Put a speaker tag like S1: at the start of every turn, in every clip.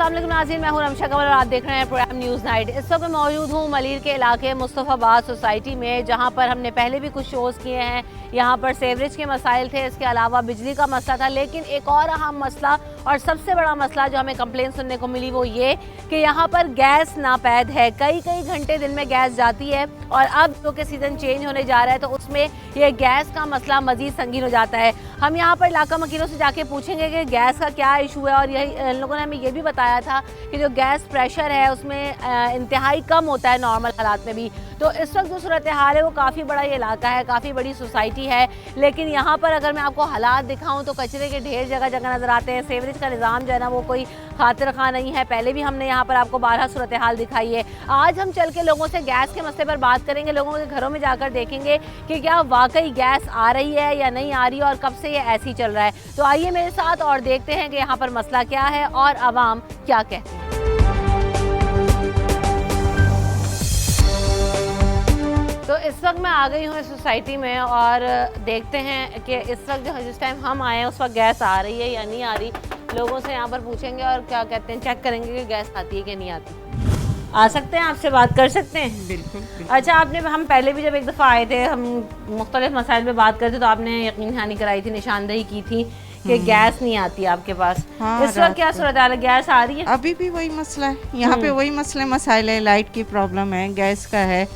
S1: अस्सलाम वालेकुम नाज़रीन, मैं हूं रमशा कंवल और आप देख रहे हैं प्रोग्राम न्यूज़ नाइट। इस वक्त मैं मौजूद हूं मलीर के इलाके मुस्तफ़ाबाद सोसाइटी में, जहां पर हमने पहले भी कुछ शोज़ किए हैं। यहां पर सेवरेज के मसाइल थे, इसके अलावा बिजली का मसला था, लेकिन एक और अहम मसला और सबसे बड़ा मसला जो हमें कंप्लेन सुनने को मिली वो ये कि यहाँ पर गैस नापैद है। कई घंटे दिन में गैस जाती है और अब जो कि सीज़न चेंज होने जा रहा है तो उसमें ये गैस का मसला मज़ीद संगीन हो जाता है। हम यहाँ पर इलाका मकीनों से जाके पूछेंगे कि गैस का क्या इशू है, और यही इन लोगों ने हमें ये भी बताया था कि जो गैस प्रेशर है उसमें इंतहाई कम होता है नॉर्मल हालात में भी। तो इस वक्त जो सूरत हाल है वो काफ़ी बड़ा ये इलाका है, काफ़ी बड़ी सोसाइटी है, लेकिन यहाँ पर अगर मैं आपको हालात दिखाऊँ तो कचरे के ढेर जगह जगह नज़र आते हैं। सेवरेज का निज़ाम जो है ना वो कोई खातिर खा नहीं है। पहले भी हमने यहाँ पर आपको 12 सूरत हाल दिखाई है। आज हम चल के लोगों से गैस के मसले पर बात करेंगे, लोगों के घरों में जाकर देखेंगे कि क्या वाकई गैस आ रही है या नहीं आ रही है और कब से ये ऐसी चल रहा है। तो आइए मेरे साथ और देखते हैं कि यहाँ पर मसला क्या है और आवाम क्या कहती है। तो इस वक्त मैं आ गई हूँ इस सोसाइटी में और देखते हैं कि इस वक्त जो जिस टाइम हम आए हैं उस वक्त गैस आ रही है या नहीं आ रही। लोगों से यहाँ पर पूछेंगे और क्या कहते हैं, चेक करेंगे कि गैस आती है कि नहीं आती। आ सकते हैं, आपसे बात कर सकते हैं?
S2: बिल्कुल।
S1: अच्छा, आपने हम पहले भी जब एक दफ़ा आए थे, हम मुख्तलिफ मसाइल पे बात करते तो आपने यकीन दहानी कराई थी, निशानदही की थी कि गैस नहीं आती आपके पास।
S2: हाँ,
S1: इस वक्त क्या सूरत हाल है, गैस आ रही है?
S2: अभी भी वही मसला है, यहाँ पे वही मसाइल है। लाइट की प्रॉब्लम है, गैस का है।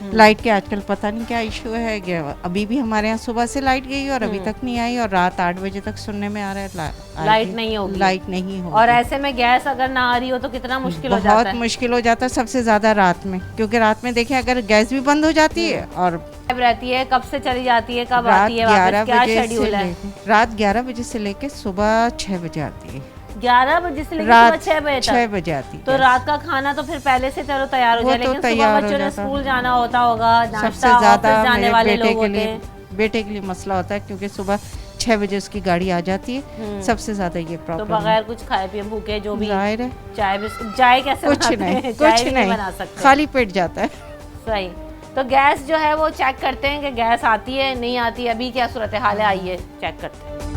S2: लाइट के आजकल पता नहीं क्या इशू है। अभी भी हमारे यहाँ सुबह से लाइट गई और अभी तक नहीं आई, और रात 8 बजे तक सुनने में आ रहा है
S1: लाइट नहीं होगी।
S2: लाइट नहीं होगी।
S1: और ऐसे में गैस अगर ना आ रही हो तो कितना मुश्किल हो जाता है।
S2: बहुत मुश्किल हो जाता है, सबसे ज्यादा रात में, क्योंकि रात में देखें अगर गैस भी बंद हो जाती है और
S1: रहती है, कब से चली जाती है, कब
S2: रात
S1: आती है,
S2: 11
S1: क्या
S2: बजे
S1: शेड्यूल है?
S2: रात 11 बजे से लेके सुबह 6 बजे आती है।
S1: 11 बजे से लेकर
S2: रात
S1: 6 बजे तक?
S2: 6 बजे आती है।
S1: तो रात का खाना तो फिर पहले से चलो तैयार हो जाए, लेकिन सुबह बच्चों ने स्कूल जाना होता होगा,
S2: सबसे ज्यादा
S1: जाने वाले लोग होते हैं।
S2: बेटे के लिए मसला होता है, क्योंकि सुबह 6 बजे उसकी गाड़ी आ जाती है। सबसे ज्यादा ये प्रॉब्लम।
S1: तो बगैर कुछ खाए पिए भूखे जो भी
S2: जाहिर है,
S1: चाय कैसे
S2: कुछ नहीं
S1: बना सकते,
S2: खाली पेट जाता है।
S1: सही। तो गैस जो है वो चेक करते हैं कि गैस आती है नहीं आती, अभी क्या सूरत हाल है, आइए चेक करते हैं।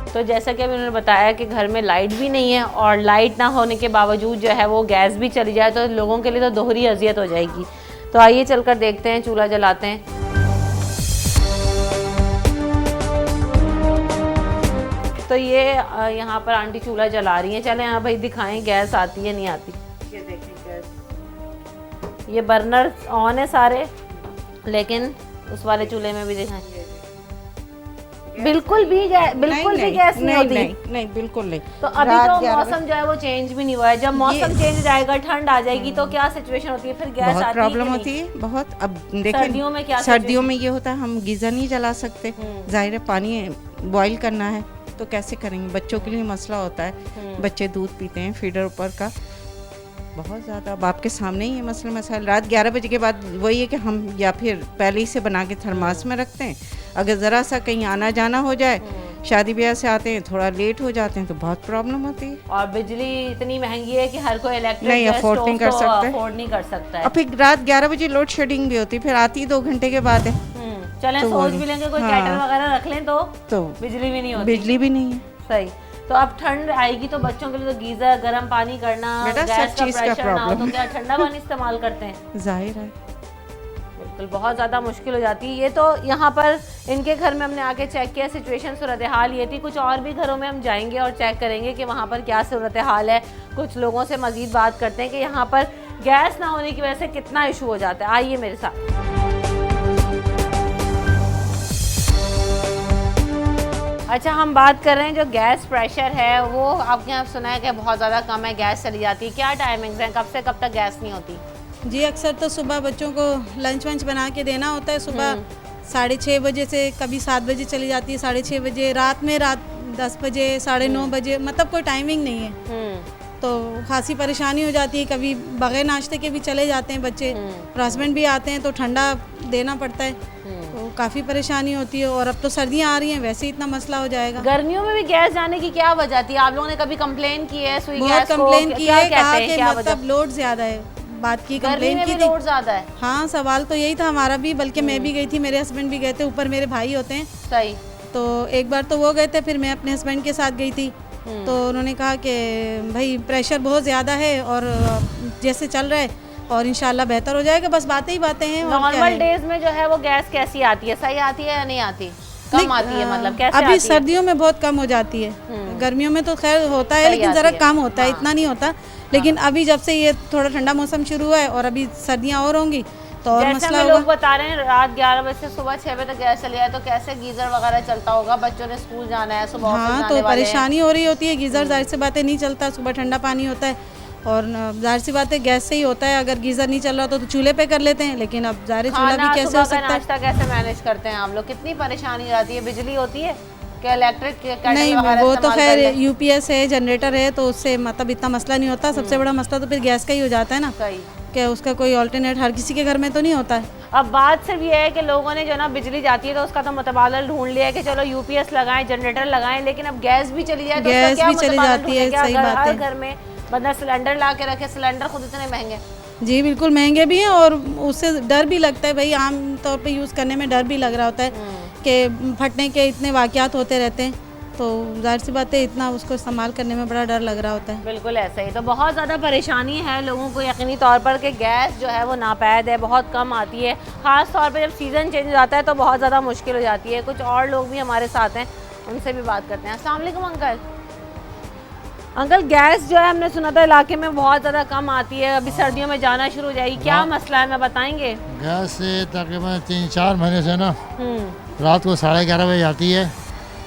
S1: तो जैसा कि अभी उन्होंने बताया कि घर में लाइट भी नहीं है, और लाइट ना होने के बावजूद जो है वो गैस भी चली जाए तो लोगों के लिए तो दोहरी अजियत हो जाएगी। तो आइए चलकर देखते हैं, चूल्हा जलाते हैं। तो ये यहाँ पर आंटी चूल्हा जला रही हैं। चलें यहाँ भाई दिखाएं गैस आती है नहीं आती। ये देखें गैस, ये बर्नर ऑन है सारे, लेकिन उस वाले चूल्हे में भी दिखाएं, बिल्कुल भी गैस नहीं होती।
S2: नहीं, बिल्कुल नहीं।
S1: तो अभी तो मौसम जो है वो चेंज भी नहीं हुआ है। जब मौसम चेंज हो जाएगा, ठंड आ जाएगी, तो क्या सिचुएशन होती है फिर? गैस
S2: बहुत
S1: आती
S2: प्रॉब्लम
S1: है
S2: होती है, बहुत। अब देखिए
S1: सर्दियों में क्या?
S2: सर्दियों में ये होता है हम गीजर नहीं जला सकते, जाहिर है पानी बॉईल करना है तो कैसे करेंगे। बच्चों के लिए मसला होता है, बच्चे दूध पीते हैं फीडर ऊपर का, बहुत ज़्यादा। अब आपके सामने ही ये मसाइल। रात 11 बजे के बाद वही है कि हम या फिर पहले ही से बना के थर्मास में रखते हैं। अगर ज़रा सा कहीं आना जाना हो जाए, शादी ब्याह से आते हैं थोड़ा लेट हो जाते हैं तो बहुत प्रॉब्लम होती है।
S1: और बिजली इतनी महंगी है कि हर कोई इलेक्ट्रिक
S2: नहीं अफोर्ड नहीं कर
S1: सकता है।
S2: और फिर रात 11 बजे लोड शेडिंग भी होती है, फिर आती 2 घंटे के बाद है।
S1: चलें
S2: तो
S1: सोच भी लेंगे कोई केटल वगैरह रख लें तो बिजली भी नहीं होती।
S2: बिजली भी नहीं है।
S1: सही। तो अब ठंड आएगी तो बच्चों के लिए तो गीजर, गर्म पानी करना, गैस का प्रेशर ना हो तो क्या ठंडा पानी इस्तेमाल करते हैं?
S2: जाहिर है,
S1: बिल्कुल बहुत ज़्यादा मुश्किल हो जाती है। ये तो यहाँ पर इनके घर में हमने आके चेक किया, सिचुएशन सूरत हाल ये थी। कुछ और भी घरों में हम जाएंगे और चेक करेंगे कि वहाँ पर क्या सूरत हाल है। कुछ लोगों से मज़ीद बात करते हैं कि यहाँ पर गैस ना होने की वजह से कितना इशू हो जाता है। आइए मेरे साथ। अच्छा, हम बात कर रहे हैं जो गैस प्रेशर है वो आपके यहाँ सुना है कि बहुत ज़्यादा कम है, गैस चली जाती है। क्या टाइमिंग्स हैं, कब से कब तक गैस नहीं होती?
S3: जी अक्सर तो सुबह बच्चों को लंच वंच बना के देना होता है। सुबह 6:30 बजे से कभी 7 बजे चली जाती है, 6:30 बजे। रात 10 बजे, 9:30 बजे, मतलब कोई टाइमिंग नहीं है। तो खासी परेशानी हो जाती है। कभी बगैर नाश्ते के भी चले जाते हैं बच्चे, और हस्बैंड भी आते हैं तो ठंडा देना पड़ता है, तो काफ़ी परेशानी होती है। और अब तो सर्दियाँ आ रही हैं, वैसे ही इतना मसला हो जाएगा।
S1: गर्मियों में भी गैस जाने की क्या वजह थी? आप लोगों ने कभी कंप्लेन की है?
S3: बहुत कंप्लेन की है, कहा कि मतलब लोड ज़्यादा है, बात की कंप्लेन की थी।
S1: लोड ज़्यादा है?
S3: हाँ, सवाल तो यही था हमारा भी, बल्कि मैं भी गई थी, मेरे हस्बैंड भी गए थे, ऊपर मेरे भाई होते हैं।
S1: सही।
S3: तो एक बार तो वो गए थे, फिर मैं अपने हस्बैंड के साथ गई थी। तो उन्होंने कहा कि भाई प्रेशर बहुत ज़्यादा है और जैसे चल रहा है और इंशाल्लाह बेहतर हो जाएगा, बस बातें ही बातें हैं। और क्या
S1: नॉर्मल
S3: है?
S1: डेज में जो है वो गैस कैसी आती है, सही आती है या नहीं आती, कम आती है, मतलब कैसे
S3: अभी
S1: आती है?
S3: सर्दियों में बहुत कम हो जाती है, गर्मियों में तो खैर होता है लेकिन ज़रा कम होता है, इतना नहीं होता। लेकिन अभी जब से ये थोड़ा ठंडा मौसम शुरू हुआ है और अभी सर्दियाँ और होंगी तो और
S1: जैसे
S3: मसला
S1: हमें
S3: होगा।
S1: लोग बता रहे हैं रात 11 बजे से सुबह 6 बजे तक गैस चली जाए, तो कैसे गीजर वगैरह चलता होगा, बच्चों ने स्कूल जाना है, सुबह ऑफिस
S3: हाँ
S1: जाने
S3: तो
S1: वाले हैं।
S3: परेशानी हो रही होती है, गीज़र जाहिर सी बातें नहीं चलता, सुबह ठंडा पानी होता है और जाहिर सी बात है गैस से ही होता है। अगर गीज़र नहीं चल रहा तो चूल्हे पे कर लेते हैं, लेकिन अब जाहिर चूल्हा
S1: खाना
S3: भी कैसे
S1: सुबह
S3: हो
S1: का
S3: सकता है?
S1: नाश्ता कैसे मैनेज करते हैं आप लोग, कितनी परेशानी हो जाती है, बिजली होती है क्या, इलेक्ट्रिक केटल
S3: नहीं
S1: वगैरह
S3: वो तो
S1: इस्तेमाल कर
S3: खैर
S1: लें?
S3: यूपीएस है, जनरेटर है, तो उससे मतलब इतना मसला नहीं होता। सबसे बड़ा मसला तो फिर गैस का ही हो जाता है ना,
S1: सही।
S3: कि उसका कोई ऑल्टरनेट हर किसी के घर में तो नहीं होता है।
S1: अब बात सिर्फ ये है कि लोगों ने जो ना बिजली जाती है तो उसका तो मुतबादल ढूंढ लिया है कि चलो यूपीएस लगाएं, जनरेटर लगाएं, लेकिन अब गैस भी चली जाए तो उसका
S3: गैस
S1: क्या
S3: भी चली
S1: मुतबादल
S3: जाती है,
S1: ढूंढें? क्या
S3: सही
S1: घर-
S3: बात
S1: हर
S3: है।
S1: घर में बंदा सिलेंडर ला के रखे, सिलेंडर खुद इतने महंगे।
S3: जी बिल्कुल महंगे भी हैं और उससे डर भी लगता है भाई, आम तौर पे यूज़ करने में डर भी लग रहा होता है कि फटने के इतने वाक़यात होते रहते हैं, तो जाहिर सी बात है इतना उसको इस्तेमाल करने में बड़ा डर लग रहा होता है।
S1: बिल्कुल ऐसा ही, तो बहुत ज़्यादा परेशानी है लोगों को यकीनी तौर पर कि गैस जो है वो नापैद है, बहुत कम आती है, ख़ास तौर पे जब सीज़न चेंज हो जाता है तो बहुत ज़्यादा मुश्किल हो जाती है। कुछ और लोग भी हमारे साथ हैं, उनसे भी बात करते हैं। अस्सलाम वालेकुम अंकल। अंकल गैस जो है हमने सुना था इलाके में बहुत ज़्यादा कम आती है, अभी सर्दियों में जाना शुरू हो जाएगी, क्या मसला है मैं बताएंगे?
S4: गैस से तकरीबन 3-4 महीने से ना रात को 11:30 बजे आती है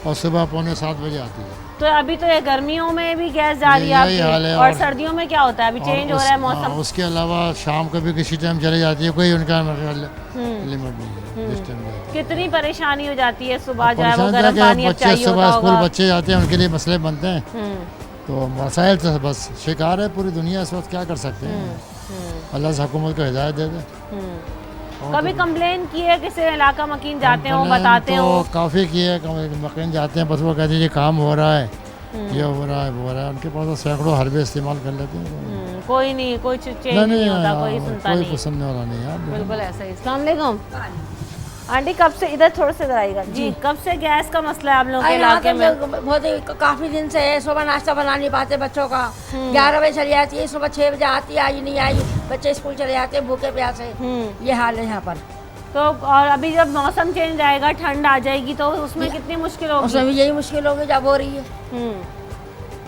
S4: और सुबह 6:45 बजे आती है।
S1: तो अभी तो ये गर्मियों में भी गैस जा रही है
S4: यही हाल है।
S1: आपकी, और सर्दियों में क्या होता है, अभी चेंज हो रहा है मौसम।
S4: उसके अलावा शाम को भी किसी टाइम चली जाती है, कोई उनका लिमिट नहीं है जिस टाइम जाती है।
S1: कितनी परेशानी हो जाती है, सुबह जो है वो
S4: परेशान
S1: गर्म
S4: क्या
S1: पानी अब
S4: बच्चे
S1: चाहिए
S4: सुबह
S1: होता
S4: स्कूल
S1: होगा।
S4: बच्चे जाते हैं, उनके लिए मसले बनते हैं,
S1: हम्म,
S4: तो मसाइल तो बस शिकार है पूरी दुनिया इस वक्त, क्या कर सकते हैं। अल्लाह से हुकूमत को हिदायत दे दे।
S1: कभी कंप्लेन की है किसी इलाका मकीन जाते हो
S4: कंप्लेन
S1: बताते
S4: तो
S1: हो?
S4: काफ़ी की है, मकीन जाते हैं, बस वो कहते हैं ये काम हो रहा है, ये हो रहा है, वो हो रहा है, उनके पास तो सैकड़ों हरबे इस्तेमाल कर लेते हैं।
S1: कोई नहीं, कोई चेंज नहीं होता, कोई सुनता
S4: कोई
S1: नहीं।
S4: पसंद वाला नहीं है।
S1: बिल्कुल ऐसा ही। अस्सलाम वालेकुम आंटी, कब से इधर थोड़े से इधर आइएगा जी, कब से गैस का मसला है आप लोगों के
S5: यहाँ
S1: इलाके
S5: तो
S1: में?
S5: बहुत ही काफी दिन से है, सुबह नाश्ता बना नहीं पाते बच्चों का, 11 बजे चली जाती है, सुबह 6 बजे आती है, आई नहीं आई, बच्चे स्कूल चले जाते हैं भूखे प्यासे, ये हाल है यहाँ पर।
S1: तो और अभी जब मौसम चेंज आएगा, ठंड आ जाएगी, तो उसमें कितनी मुश्किल होगी?
S5: उसमें भी यही मुश्किल होगी जब हो रही है।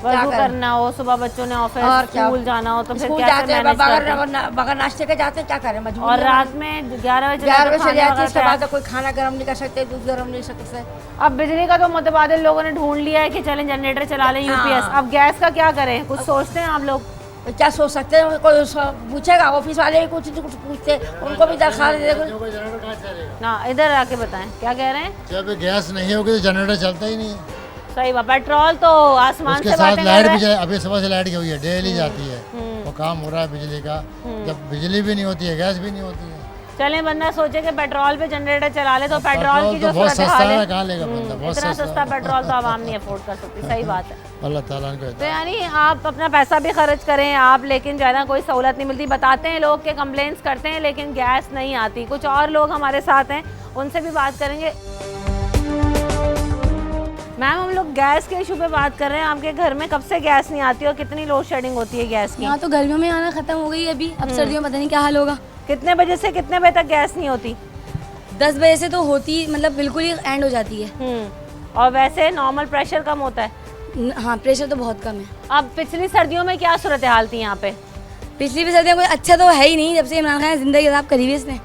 S1: वजू
S5: करें?
S1: करना हो, सुबह बच्चों ने ऑफिस
S5: और क्या?
S1: स्कूल जाना हो, तो फिर
S5: स्कूल
S1: कैसे
S5: जाते हैं
S1: मैनेज करते हैं?
S5: बगैर नाश्ते के जाते हैं, क्या करें मजबूरी
S1: और
S5: है।
S1: रात में 11 बजे
S5: 11 बजे
S1: खाने
S5: चले जाती है,
S1: वगैरह
S5: इसके बाद
S1: तैयार-
S5: तो कोई खाना गर्म नहीं कर सकते, दूध गर्म नहीं कर सकते।
S1: अब बिजली का तो मुतबादिल लोगों ने ढूंढ लिया है कि चलें जनरेटर चला लें यूपीएस, अब गैस का क्या करें, कुछ सोचते हैं आप लोग?
S5: क्या सोच सकते हैं, कोई पूछेगा, ऑफिस वाले ही कुछ पूछते, उनको भी दरखास्त दे दे।
S1: ना इधर आके बताएं क्या कह रहे हैं।
S4: जब गैस नहीं होगी तो जनरेटर चलता ही नहीं है।
S1: सही बात, पेट्रोल तो आसमान
S4: उसके
S1: से
S4: साथ
S1: बातें कर
S4: लाइट
S1: रहे
S4: भी
S1: हैं।
S4: अभी सुबह से लाइट गई है, डेली जाती है, वो काम हो रहा है बिजली का। जब बिजली भी नहीं होती है, गैस भी नहीं होती है।
S1: चलें बंदा सोचे कि पेट्रोल पे जनरेटर चला ले, तो पेट्रोल की जो
S4: तो बहुत
S1: सूरत
S4: सस्ता
S1: हाल
S4: है,
S1: है,
S4: कहाँ लेगा बंदा, बहुत
S1: इतना
S4: सस्ता
S1: सस्ता पेट्रोल तो आवाम नहीं अफोर्ड कर सकती। सही बात है।
S4: अल्लाह ताला को
S1: तो यानी आप अपना पैसा भी खर्च करें आप, लेकिन जो है ना कोई सहूलत नहीं मिलती। बताते हैं लोग के कंप्लेंट्स करते हैं लेकिन गैस नहीं आती। कुछ और लोग हमारे साथ हैं, उनसे भी बात करेंगे। मैम हम लोग गैस के इशू पे बात कर रहे हैं, आपके घर में कब से गैस नहीं आती और कितनी लोड शेडिंग होती है गैस की?
S6: यहाँ तो गर्मियों में आना खत्म हो गई अभी, अब सर्दियों में पता नहीं क्या हाल होगा।
S1: कितने बजे से कितने बजे तक गैस नहीं होती?
S6: 10 बजे से तो होती, मतलब बिल्कुल ही एंड हो जाती है।
S1: और वैसे नॉर्मल प्रेशर कम होता है?
S6: हाँ प्रेशर तो बहुत कम है।
S1: अब पिछली सर्दियों में क्या सूरत हाल थी यहाँ पे?
S6: पिछली भी सर्दियाँ कोई अच्छा तो है ही नहीं, जब से इमरान खान ने जिंदगी खराब करी हुई इसने।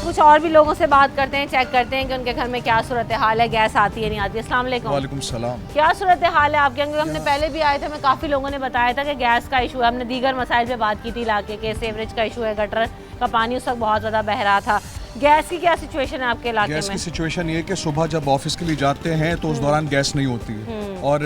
S1: कुछ और भी लोगों से बात करते हैं, चेक करते हैं कि उनके घर में क्या सूरत हाल है, गैस आती है नहीं आती है। अस्सलाम वालेकुम।
S7: वालेकुम सलाम।
S1: क्या सूरत हाल है आपके? क्योंकि हमने पहले भी आए थे, हमें काफ़ी लोगों ने बताया था कि गैस का इशू है। हमने दीगर मसाइल पे बात की थी, इलाके के सीवरेज का इशू है, गटर का पानी उस वक्त बहुत ज़्यादा बह रहा था। गैस की क्या सिचुएशन है आपके इलाके
S7: गैस
S1: में?
S7: की सिचुएशन ये है कि सुबह जब ऑफिस के लिए जाते हैं तो उस दौरान गैस नहीं होती है, और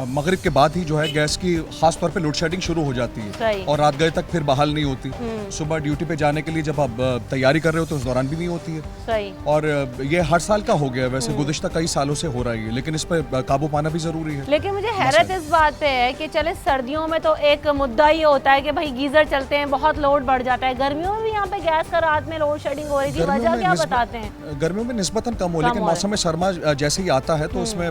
S7: मगरिब के बाद ही जो है गैस की खास तौर पे लोड शेडिंग शुरू हो जाती
S1: सही।
S7: है और रात गए तक फिर बहाल नहीं होती। सुबह ड्यूटी पे जाने के लिए जब आप तैयारी कर रहे हो तो उस दौरान भी नहीं होती है।
S1: सही।
S7: और ये हर साल का हो गया है वैसे, गुज़िश्ता कई सालों से हो रहा है, लेकिन इस पर काबू पाना भी ज़रूरी है।
S1: लेकिन मुझे हैरत इस बात पे है कि चले सर्दियों में तो एक मुद्दा ये होता है कि भाई गीज़र चलते हैं, बहुत लोड बढ़ जाता है। गर्मियों में भी यहाँ पे गैस का रात में लोड शेडिंग हो रही थी, वजह क्या बताते हैं?
S7: गर्मियों में निस्बतन कम हो,
S1: कम
S7: लेकिन
S1: हो
S7: मौसम में सरमा जैसे ही आता है तो उसमें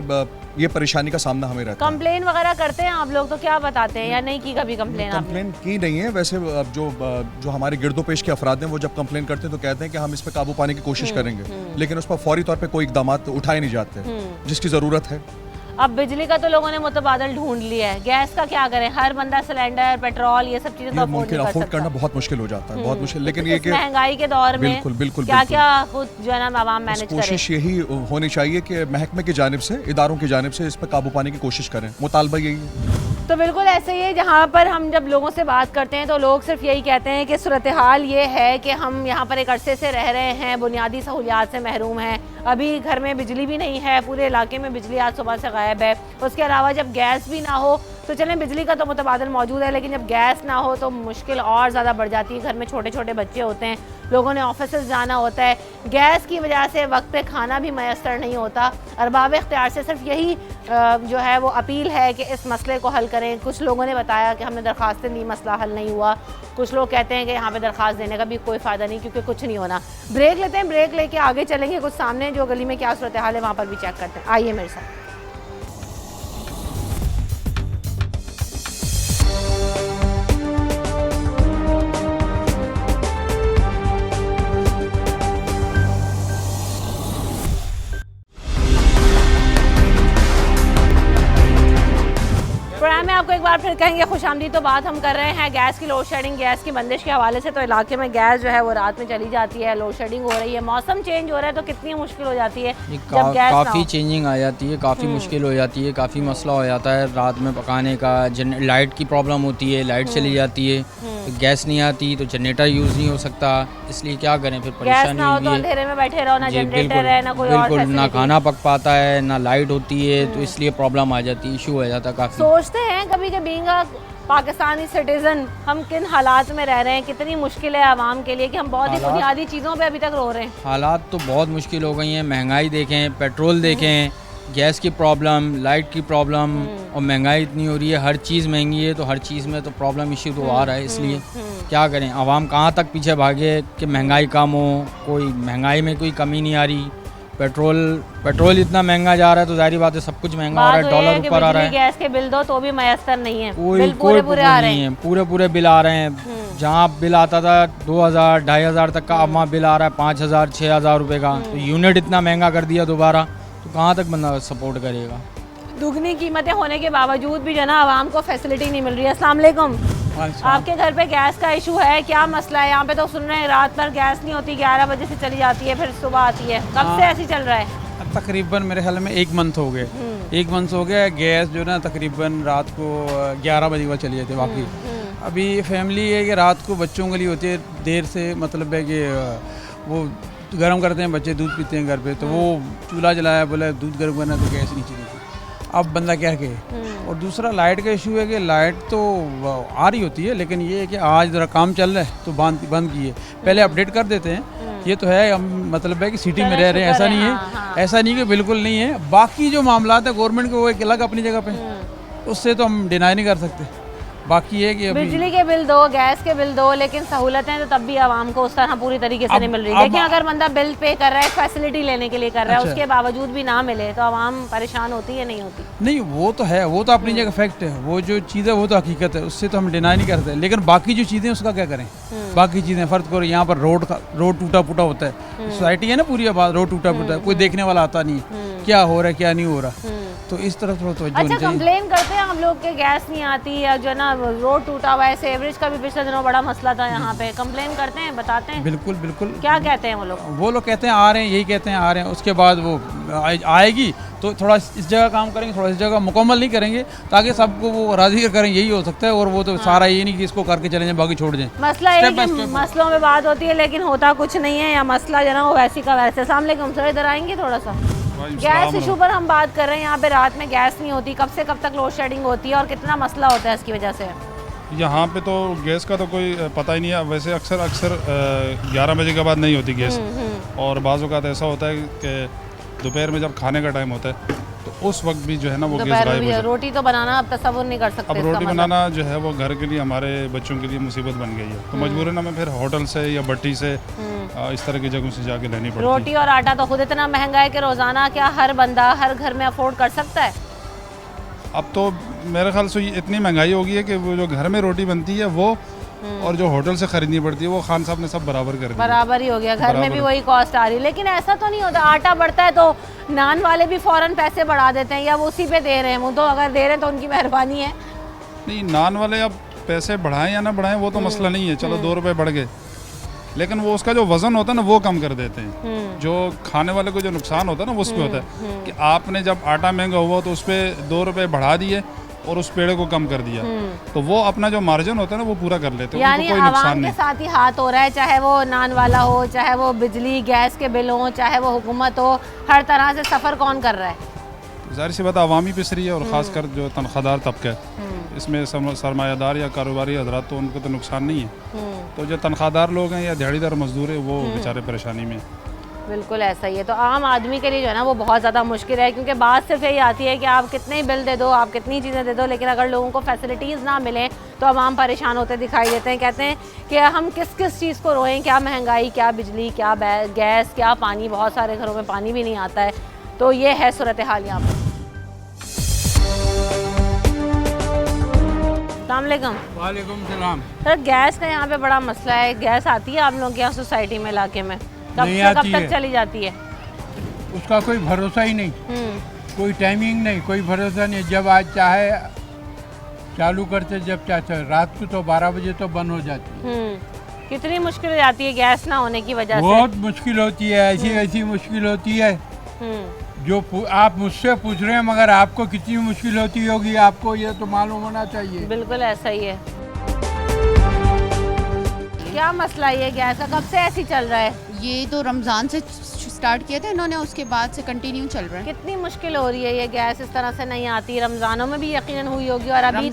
S7: ये परेशानी का सामना हमें रहता है।
S1: कंप्लेन वगैरह करते हैं आप लोग तो क्या बताते हैं, या नहीं की कभी कंप्लेन आपने?
S7: कंप्लेन की नहीं है वैसे। अब जो हमारे गिरदोपेश के अफराद हैं वो जब कंप्लेन करते हैं तो कहते हैं कि हम इस पर काबू पाने की कोशिश करेंगे, लेकिन उस पर फौरी तौर पे कोई इकदाम उठाए नहीं जाते जिसकी ज़रूरत है।
S1: अब बिजली का तो लोगों ने मुतबादल ढूंढ लिया है, गैस का क्या करें? हर बंदा सिलेंडर, पेट्रोल, ये सब चीजें तो
S7: मुमकिन
S1: अफोर्ड
S7: अफोर्ड करना बहुत मुश्किल हो जाता है, बहुत मुश्किल। लेकिन ये
S1: इस
S7: कि
S1: महंगाई के दौर में
S7: बिल्कुल बिल्कुल
S1: क्या
S7: बिल्कुल।
S1: क्या खुद जो है ना आवाम मैनेज करे?
S7: कोशिश यही होनी चाहिए कि महकमे की जानिब से, इदारों की जानिब से इस पर काबू पाने की कोशिश करें। मुतालबा यही है।
S1: तो बिल्कुल ऐसे ही है, जहाँ पर हम जब लोगों से बात करते हैं तो लोग सिर्फ यही कहते हैं कि सूरत हाल ये है कि हम यहाँ पर एक अरसे से रह रहे हैं, बुनियादी सहूलियात से महरूम हैं, अभी घर में बिजली भी नहीं है, पूरे इलाके में बिजली आज सुबह से गायब है। उसके अलावा जब गैस भी ना हो तो चलें, बिजली का तो मुतबादल मौजूद है, लेकिन जब गैस ना हो तो मुश्किल और ज़्यादा बढ़ जाती है। घर में छोटे छोटे बच्चे होते हैं, लोगों ने ऑफिस जाना होता है, गैस की वजह से वक्त पे खाना भी मैसर नहीं होता। अरबाब इख्तियार से सिर्फ यही जो है वो अपील है कि इस मसले को हल करें। कुछ लोगों ने बताया कि हमने दरख्वास्तें दी, मसला हल नहीं हुआ। कुछ लोग कहते हैं कि यहाँ पे दरख्वास्त देने का भी कोई फ़ायदा नहीं, क्योंकि कुछ नहीं होना। ब्रेक लेते हैं, ब्रेक लेके आगे चलेंगे, कुछ सामने जो गली में क्या सूरत हाल है वहाँ पर भी चेक करते हैं। आइए मेरे साथ। प्रोग्राम में आपको एक बार फिर कहेंगे खुशामदी। तो बात हम कर रहे हैं गैस की लोड शेडिंग, गैस की बंदिश के हवाले से। तो इलाके में गैस जो है वो रात में चली जाती है, लोड शेडिंग हो रही है, मौसम चेंज हो रहा है, तो कितनी मुश्किल हो जाती है जब गैस ना
S8: काफ़ी
S1: हो।
S8: चेंजिंग आ जाती है, काफ़ी मुश्किल हो जाती है, काफ़ी मसला हो जाता है रात में पकाने का। लाइट की प्रॉब्लम होती है, लाइट चली जाती है तो गैस नहीं आती, तो जनरेटर यूज़ नहीं हो सकता। इसलिए क्या करें, फिर
S1: गैस
S8: परेशानी
S1: ना हो तो
S8: होगी।
S1: अंधेरे में बैठे रहो, ना
S8: जी,
S1: जनरेटर है, ना कोई और
S8: बिल्कुल, ना
S1: फैसिलिटी।
S8: खाना पक पाता है, ना लाइट होती है, तो इसलिए प्रॉब्लम आ जाती है, इशू हो जाता है काफ़ी।
S1: सोचते हैं कभी कि बीइंग अ पाकिस्तानी सिटीजन हम किन हालात में रह रहे हैं, कितनी मुश्किल है आवाम के लिए कि हम बहुत ही बुनियादी चीज़ों पे अभी तक रो रहे हैं।
S8: हालात तो बहुत मुश्किल हो गई हैं। महंगाई देखें, पेट्रोल देखें, गैस की प्रॉब्लम, लाइट की प्रॉब्लम, और महंगाई इतनी हो रही है, हर चीज़ महंगी है, तो हर चीज़ में तो प्रॉब्लम इशू तो आ रहा है। इसलिए क्या करें, आवाम कहाँ तक पीछे भागे कि महंगाई कम हो? कोई महंगाई में कोई कमी नहीं आ रही। पेट्रोल इतना महंगा जा रहा है तो जाहिर बात है सब कुछ महंगा हो रहा है, डॉलर ऊपर आ रहा है।
S1: गैस के बिल दो तो भी मैसर नहीं है,
S8: कोई
S1: बिल पूरे पूरे आ रहे हैं,
S8: पूरे बिल आ रहे हैं। जहाँ बिल आता था 2000 2500 तक का, अब वहाँ बिल आ रहा है 5000 6000 रुपये का। तो यूनिट इतना महंगा कर दिया दोबारा, तो कहाँ तक बंदा सपोर्ट करेगा?
S1: दुगनी कीमतें होने के बावजूद भी जो ना आवाम को फैसिलिटी नहीं मिल रही है। अस्सलाम वालेकुम। आपके घर पे गैस का इशू है, क्या मसला है? यहाँ पे तो सुन रहे हैं रात भर गैस नहीं होती, 11 बजे से चली जाती है, फिर सुबह आती है। कब से ऐसी चल रहा है?
S9: तकरीबन मेरे ख्याल में 1 मंथ हो गए। 1 मंथ हो गया गैस जो ना तकरीबन रात को 11 बजे के बाद चली जाती है। बाकी अभी फैमिली है कि रात को बच्चों के लिए होती है देर से, मतलब है कि वो गर्म करते हैं, बच्चे दूध पीते हैं घर पे, तो वो चूल्हा जलाया, बोला दूध गर्म करना, तो गैस नहीं चली थी। अब बंदा क्या कहे। और दूसरा लाइट का इशू है कि लाइट तो आ रही होती है, लेकिन ये है कि आज ज़रा काम चल रहा है तो बंद की है। पहले अपडेट कर देते हैं, ये तो है, हम मतलब है कि सिटी में रह रहे हैं, ऐसा नहीं है, ऐसा नहीं कि बिल्कुल नहीं है। बाकी जो मामला है गवर्नमेंट के वो एक अलग अपनी जगह पे, उससे तो हम डिनाई नहीं कर सकते। बाकी है कि
S1: बिजली के बिल दो, गैस के बिल दो, लेकिन सहूलतें तो तब भी आवाम को उस तरह पूरी तरीके से नहीं मिल रही। देखिए, अगर बंदा बिल पे कर रहा है, फैसिलिटी लेने के लिए कर रहा है, उसके बावजूद भी ना मिले तो आवाम परेशान होती है, नहीं होती?
S9: नहीं, वो तो है, वो तो अपनी जगह फैक्ट है, वो जो चीज़ है वो तो हकीकत है, उससे तो हम डिनाई नहीं करते। लेकिन बाकी जो चीज़ें उसका क्या करें? बाकी चीज़ें फ़र्ज करो, यहाँ पर रोड टूटा फूटा होता है, सोसाइटी है ना पूरी आबाद, रोड टूटा फूटा है, कोई देखने वाला आता नहीं है क्या हो रहा है क्या नहीं हो रहा, तो इस तरफ थोड़ा तो
S1: अच्छा, कंप्लेन करते हैं हम लोग के गैस नहीं आती, या जो है ना रोड टूटा हुआ है। सेवरेज का भी पिछले दिनों बड़ा मसला था यहाँ पे, कंप्लेन करते हैं, बताते हैं?
S9: बिल्कुल बिल्कुल।
S1: क्या कहते हैं वो लोग
S9: कहते हैं आ रहे हैं, यही कहते हैं आ रहे हैं, उसके बाद वो आएगी तो थोड़ा इस जगह काम करेंगे, थोड़ा इस जगह मुकम्मल नहीं करेंगे, ताकि सबको वो राजी करें, यही हो सकता है। और वो तो सारा ये नहीं कि इसको करके चले जाएं, बाकी छोड़ दें।
S1: मसला है कि मसलों में बात होती है लेकिन होता कुछ नहीं है, या मसला जो ना वो वैसी का वैसे। अस्सलाम वालेकुम सर, इधर आएंगे थोड़ा सा। गैस इशू पर हम बात कर रहे हैं। यहाँ पे रात में गैस नहीं होती, कब से कब तक लोड शेडिंग होती है और कितना मसला होता है इसकी वजह से?
S10: यहाँ पे तो गैस का तो कोई पता ही नहीं है। वैसे अक्सर 11 बजे के बाद नहीं होती गैस, और बाज़ औक़ात ऐसा होता है कि दोपहर में जब खाने का टाइम होता है तो उस वक्त भी जो है ना वो गैस गायब हो जाती है।
S1: रोटी तो बनाना अब तसव्वुर नहीं कर सकते।
S10: अब रोटी बनाना जो है वो घर के लिए, हमारे बच्चों के लिए मुसीबत बन गई है, तो मजबूरन हमें फिर होटल से या भट्टी से इस तरह की जगहों से जाके लेनी पड़ती है।
S1: रोटी और आटा तो खुद इतना महंगा है कि रोजाना क्या हर बंदा हर घर में अफोर्ड कर सकता है?
S10: अब तो मेरे ख्याल से इतनी महंगाई हो गई है कि वो जो घर में रोटी बनती है वो और जो होटल से खरीदनी पड़ती है वो खान साहब ने सब बराबर कर दिया।
S1: बराबर ही हो गया, घर में भी वही कॉस्ट आ रही है। लेकिन ऐसा तो नहीं होता, आटा बढ़ता है तो नान वाले भी फौरन पैसे बढ़ा देते हैं या वो उसी पे दे रहे हैं? वो तो अगर दे रहे हैं तो उनकी मेहरबानी है।
S10: नहीं, नान वाले अब पैसे बढ़ाएं या ना बढ़ाएं वो तो मसला नहीं है, चलो 2 रुपए बढ़ गए, लेकिन वो उसका जो वजन होता है ना वो कम कर देते हैं। जो खाने वाले को जो नुकसान होता है ना वो उस पर होता है कि आपने जब आटा महंगा हुआ तो उस पर 2 रुपए बढ़ा दिए और उस पेड़े को कम कर दिया, तो वो अपना जो मार्जिन होता है ना वो पूरा कर लेते हैं,
S1: यानी
S10: उनको कोई नुकसान
S1: आवाम के
S10: नहीं।
S1: साथ ही हाथ हो रहा है, चाहे वो नान वाला हो, चाहे वो बिजली गैस के बिल हो, चाहे वो हुकूमत हो, हर तरह से सफ़र कौन कर रहा है?
S10: जाहिर सी बात आवामी पिस रही है और ख़ासकर जो तनख्वाहदार तबका है इसमें सरमायादार या कारोबारी हजरात तो उनको तो नुकसान नहीं है, तो जो तनख्वाहदार लोग हैं या दिहाड़ीदार मजदूर है वो बेचारे परेशानी में।
S1: बिल्कुल ऐसा ही है। तो आम आदमी के लिए जो है ना वो बहुत ज़्यादा मुश्किल है, क्योंकि बात सिर्फ यही आती है कि आप कितने बिल दे दो, आप कितनी चीज़ें दे दो, लेकिन अगर लोगों को फैसिलिटीज़ ना मिलें तो आवाम परेशान होते दिखाई देते हैं। कहते हैं कि हम किस किस चीज़ को रोएं, क्या महंगाई, क्या बिजली, क्या गैस, क्या पानी, बहुत सारे घरों में पानी भी नहीं आता है। तो ये है सूरत हाल यहाँ पर। अस्सलामुअलैकुम।
S11: वालेकुम सलाम।
S1: सर, गैस का यहाँ पे बड़ा मसला है। गैस आती है आप लोगों के यहाँ सोसाइटी में, इलाके में? कब
S11: नहीं
S1: से कब
S11: आती
S1: तक
S11: है।
S1: चली जाती है?
S11: उसका कोई भरोसा ही नहीं, कोई टाइमिंग नहीं, कोई भरोसा नहीं। जब आज चाहे चालू करते, जब चाहे रात को तो 12 बजे तो बंद हो जाती है।
S1: कितनी मुश्किल हो जाती है गैस ना होने की वजह से?
S11: बहुत मुश्किल होती है, ऐसी ऐसी मुश्किल होती है जो आप मुझसे पूछ रहे हैं, मगर आपको कितनी मुश्किल होती होगी आपको ये तो मालूम होना चाहिए।
S1: बिल्कुल ऐसा ही है। क्या मसला ये गैस का, कब से ऐसी चल रहा है?
S12: ये तो रमज़ान से स्टार्ट किया था इन्होंने, उसके बाद से कंटिन्यू चल रहा है।
S1: कितनी मुश्किल हो रही है ये गैस इस तरह से नहीं आती? रमज़ानों में भी यकीनन हुई होगी और अभी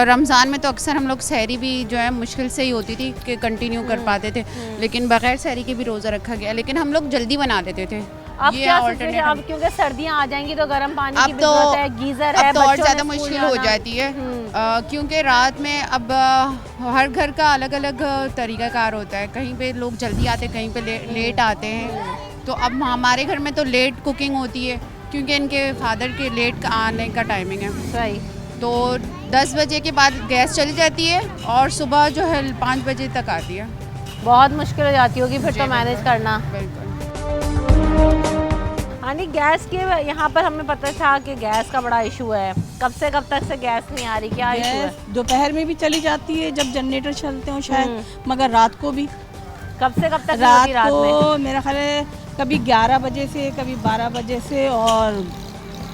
S12: रमज़ान में तो अक्सर हम लोग सहरी भी जो है मुश्किल से ही होती थी कि कंटिन्यू कर पाते थे, लेकिन बगैर सहरी के भी रोज़ा रखा गया, लेकिन हम लोग जल्दी बना देते थे।
S1: अब क्या सिचुएशन, अब क्योंकि सर्दियाँ आ जाएंगी तो गर्म पानी की भी जरूरत है, गीजर है,
S12: अब तो और
S1: बच्चों
S12: ज़्यादा
S1: ने स्कूल
S12: मुश्किल हो
S1: जाना।
S12: जाती है क्योंकि रात में अब हर घर का अलग अलग तरीक़ाकार होता है। कहीं पे लोग जल्दी आते, कहीं पे लेट आते हैं। तो अब हमारे घर में तो लेट कुकिंग होती है क्योंकि इनके फादर के लेट आने का टाइमिंग है।
S1: सही।
S12: तो 10 बजे के बाद गैस चली जाती है और सुबह जो है 5 बजे तक आती है।
S1: बहुत मुश्किल हो जाती होगी फिर तो मैनेज करना। यानी गैस के यहाँ पर हमें पता था कि गैस का बड़ा इशू है। कब से कब तक से गैस नहीं आ रही, क्या इशू है?
S3: दोपहर में भी चली जाती है जब जनरेटर चलते हो शायद, मगर रात को भी।
S1: कब से कब तक
S3: रात
S1: रात
S3: को
S1: में?
S3: मेरा ख्याल है कभी 11 बजे से, कभी 12 बजे से, और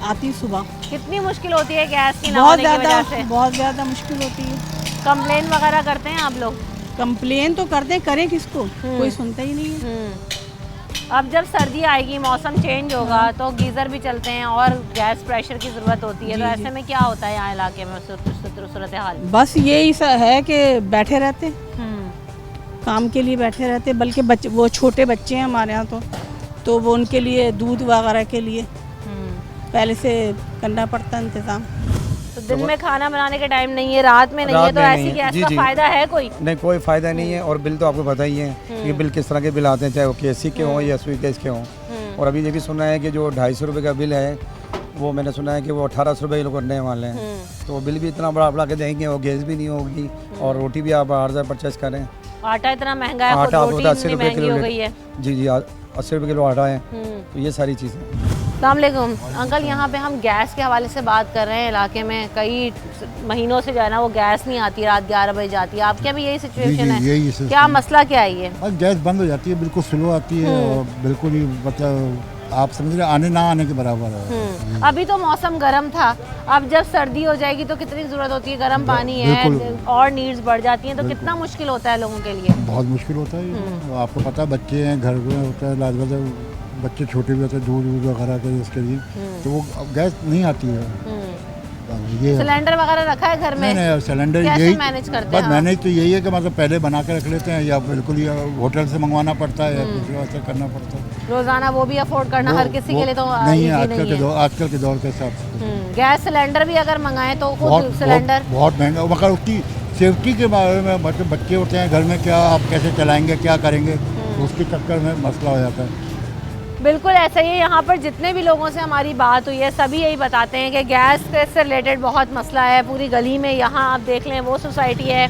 S3: आती सुबह।
S1: कितनी मुश्किल होती है गैस की ना
S3: बहुत
S1: होने की
S3: ज़्यादा,
S1: वजह से?
S3: बहुत ज़्यादा मुश्किल होती है।
S1: कंप्लेन वगैरह करते हैं आप लोग?
S3: कंप्लेन तो करते हैं, करें किसको, कोई सुनता ही नहीं है।
S1: अब जब सर्दी आएगी, मौसम चेंज होगा तो गीज़र भी चलते हैं और गैस प्रेशर की ज़रूरत होती है। तो ऐसे में क्या होता है यहाँ इलाके में सूरत हाल?
S3: बस यही है कि बैठे रहते, काम के लिए बैठे रहते, बल्कि बच्चे, वो छोटे बच्चे हैं हमारे यहाँ तो वो उनके लिए दूध वगैरह के लिए पहले से करना पड़ता है इंतज़ाम।
S1: तो दिन में खाना बनाने के टाइम नहीं है, रात में नहीं है, तो ऐसी गैस का फ़ायदा है कोई?
S13: नहीं, कोई फ़ायदा नहीं है। और बिल तो आपको पता ही है कि बिल किस तरह के बिल आते हैं, चाहे वो KC के हों या सुई गैस के हों। और अभी ये भी सुना है कि जो 250 रुपये का बिल है वो मैंने सुना है कि वो 1800 रुपये लोग करने वाले हैं। तो वो बिल भी इतना बड़ा बढ़ा के देंगे, वो गैस भी नहीं होगी और रोटी भी आप बाहर से परचेज करें।
S1: आटा इतना महंगा है,
S13: आटा
S1: रोटी
S13: आपको 80 रुपये
S1: महंगी
S13: किलो
S1: हो गई है।
S13: जी 80 रुपये किलो आटा है। तो ये सारी चीज़ें।
S1: अस्सलामुअलैकुम अंकल, यहाँ पे हम गैस के हवाले से बात कर रहे हैं। इलाके में कई महीनों से जो है ना वो गैस नहीं आती, रात 11 बजे जाती है। आपके भी यही सिचुएशन है?
S4: यही
S1: क्या मसला क्या है ये?
S4: गैस बंद हो जाती है, बिल्कुल स्लो आती है और बिल्कुल ही मतलब आप समझ रहे आने ना आने के बराबर है।
S1: अभी तो मौसम गर्म था, अब जब सर्दी हो जाएगी तो कितनी ज़रूरत होती है, गर्म पानी है और नीड्स बढ़ जाती हैं, तो कितना मुश्किल होता है लोगों के लिए?
S4: बहुत मुश्किल होता है। आपको पता है बच्चे हैं, घर में होता है, लाजवाब बच्चे छोटे भी होते हैं, दूध वगैरह के इसके लिए, तो वो गैस नहीं आती है। ये
S1: सिलेंडर वगैरह रखा है घर में?
S4: नहीं, सिलेंडर
S1: कैसे
S4: यही
S1: मैनेज करते
S4: हैं?
S1: हैं?
S4: मैनेज तो यही है कि मतलब पहले बना के रख लेते हैं या बिल्कुल ही होटल से मंगवाना पड़ता है या कुछ ऐसा करना पड़ता है।
S1: रोजाना वो भी अफोर्ड करना हर किसी के लिए तो
S4: नहीं है
S1: आजकल
S4: के दौर के हिसाब से।
S1: गैस सिलेंडर भी अगर मंगाएं तो खुद सिलेंडर
S4: बहुत महंगा, मगर उसकी सेफ्टी के बारे में मतलब बच्चे होते हैं घर में, क्या आप कैसे चलाएंगे, क्या करेंगे, उसके चक्कर में मसला हो जाता है।
S1: बिल्कुल ऐसा ही है। यहाँ पर जितने भी लोगों से हमारी बात हुई है सभी यही बताते हैं कि गैस से रिलेटेड बहुत मसला है। पूरी गली में यहाँ आप देख लें वो सोसाइटी है,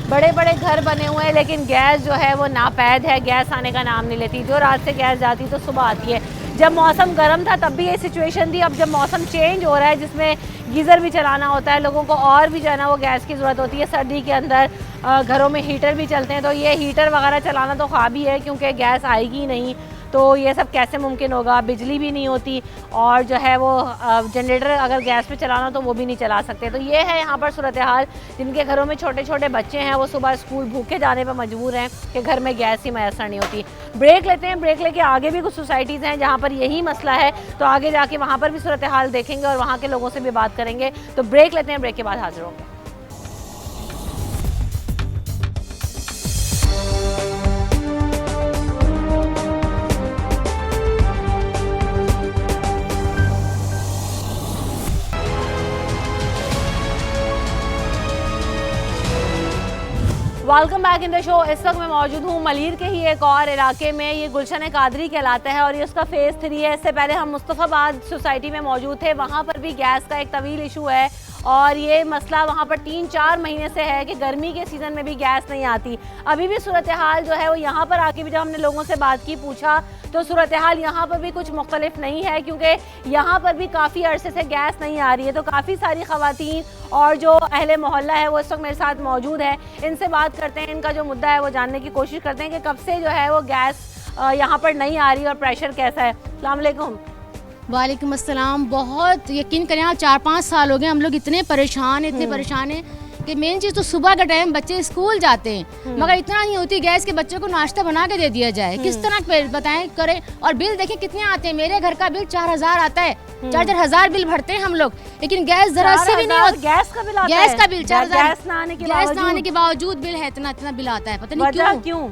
S1: बड़े बड़े घर बने हुए हैं, लेकिन गैस जो है वो नापैद है, गैस आने का नाम नहीं लेती। जो रात से गैस जाती तो सुबह आती है। जब मौसम गर्म था तब भी ये सिचुएशन थी। अब जब मौसम चेंज हो रहा है जिसमें गीज़र भी चलाना होता है, लोगों को और भी जो है ना वो गैस की ज़रूरत होती है। सर्दी के अंदर घरों में हीटर भी चलते हैं, तो ये हीटर वगैरह चलाना तो ख्वाब ही है क्योंकि गैस आएगी नहीं, तो ये सब कैसे मुमकिन होगा। बिजली भी नहीं होती और जो है वो जनरेटर अगर गैस पे चलाना तो वो भी नहीं चला सकते। तो ये है यहाँ पर सूरत हाल। जिनके घरों में छोटे छोटे बच्चे हैं वो सुबह स्कूल भूखे जाने पर मजबूर हैं कि घर में गैस ही मैसर नहीं होती। ब्रेक लेते हैं, ब्रेक लेके आगे भी कुछ सोसाइटीज़ हैं जहाँ पर यही मसला है, तो आगे जाके वहाँ पर भी सूरत हाल देखेंगे और वहाँ के लोगों से भी बात करेंगे। तो ब्रेक लेते हैं, ब्रेक के बाद हाजिर होंगे। Welcome back in the show. इस वक्त मैं मौजूद हूँ मलीर के ही एक और इलाके में। ये गुलशन कादरी कहलाता है और ये उसका फेज़ 3 है। इससे पहले हम मुस्तफ़ाबाद सोसाइटी में मौजूद थे, वहाँ पर भी गैस का एक तवील इशू है और ये मसला वहाँ पर 3-4 महीने से है कि गर्मी के सीज़न में भी गैस नहीं आती। अभी भी सूरत हाल जो है वो यहाँ पर आके भी जब हमने लोगों से बात की, पूछा, तो सूरत हाल यहाँ पर भी कुछ मुख्तलिफ नहीं है क्योंकि यहाँ पर भी काफ़ी अरसे से गैस नहीं आ रही है। तो काफ़ी सारी ख़वातीन और जो अहले मोहल्ला है वो इस वक्त मेरे साथ मौजूद है। इनसे बात करते हैं, इनका जो मुद्दा है वो जानने की कोशिश करते हैं कि कब से जो है वो गैस यहाँ पर नहीं आ रही और प्रेशर कैसा है। अस्सलाम वालेकुम।
S14: वालेकुम अस्सलाम। बहुत यकीन करें आप 4-5 साल हो गए हम लोग इतने परेशान हैं कि मेन चीज़ तो सुबह का टाइम बच्चे स्कूल जाते हैं, मगर इतना नहीं होती गैस के बच्चों को नाश्ता बना के दे दिया जाए। किस तरह बताएं करें। और बिल देखें कितने आते हैं। मेरे घर का बिल 4000 आता है, 4-4 हज़ार बिल भरते हैं हम लोग, लेकिन गैस जरा से भी नहीं होता। गैस का बिल आता है, गैस का बिल 4000 गैस ना आने के बावजूद बिल है, इतना बिल आता है। पता नहीं क्यों।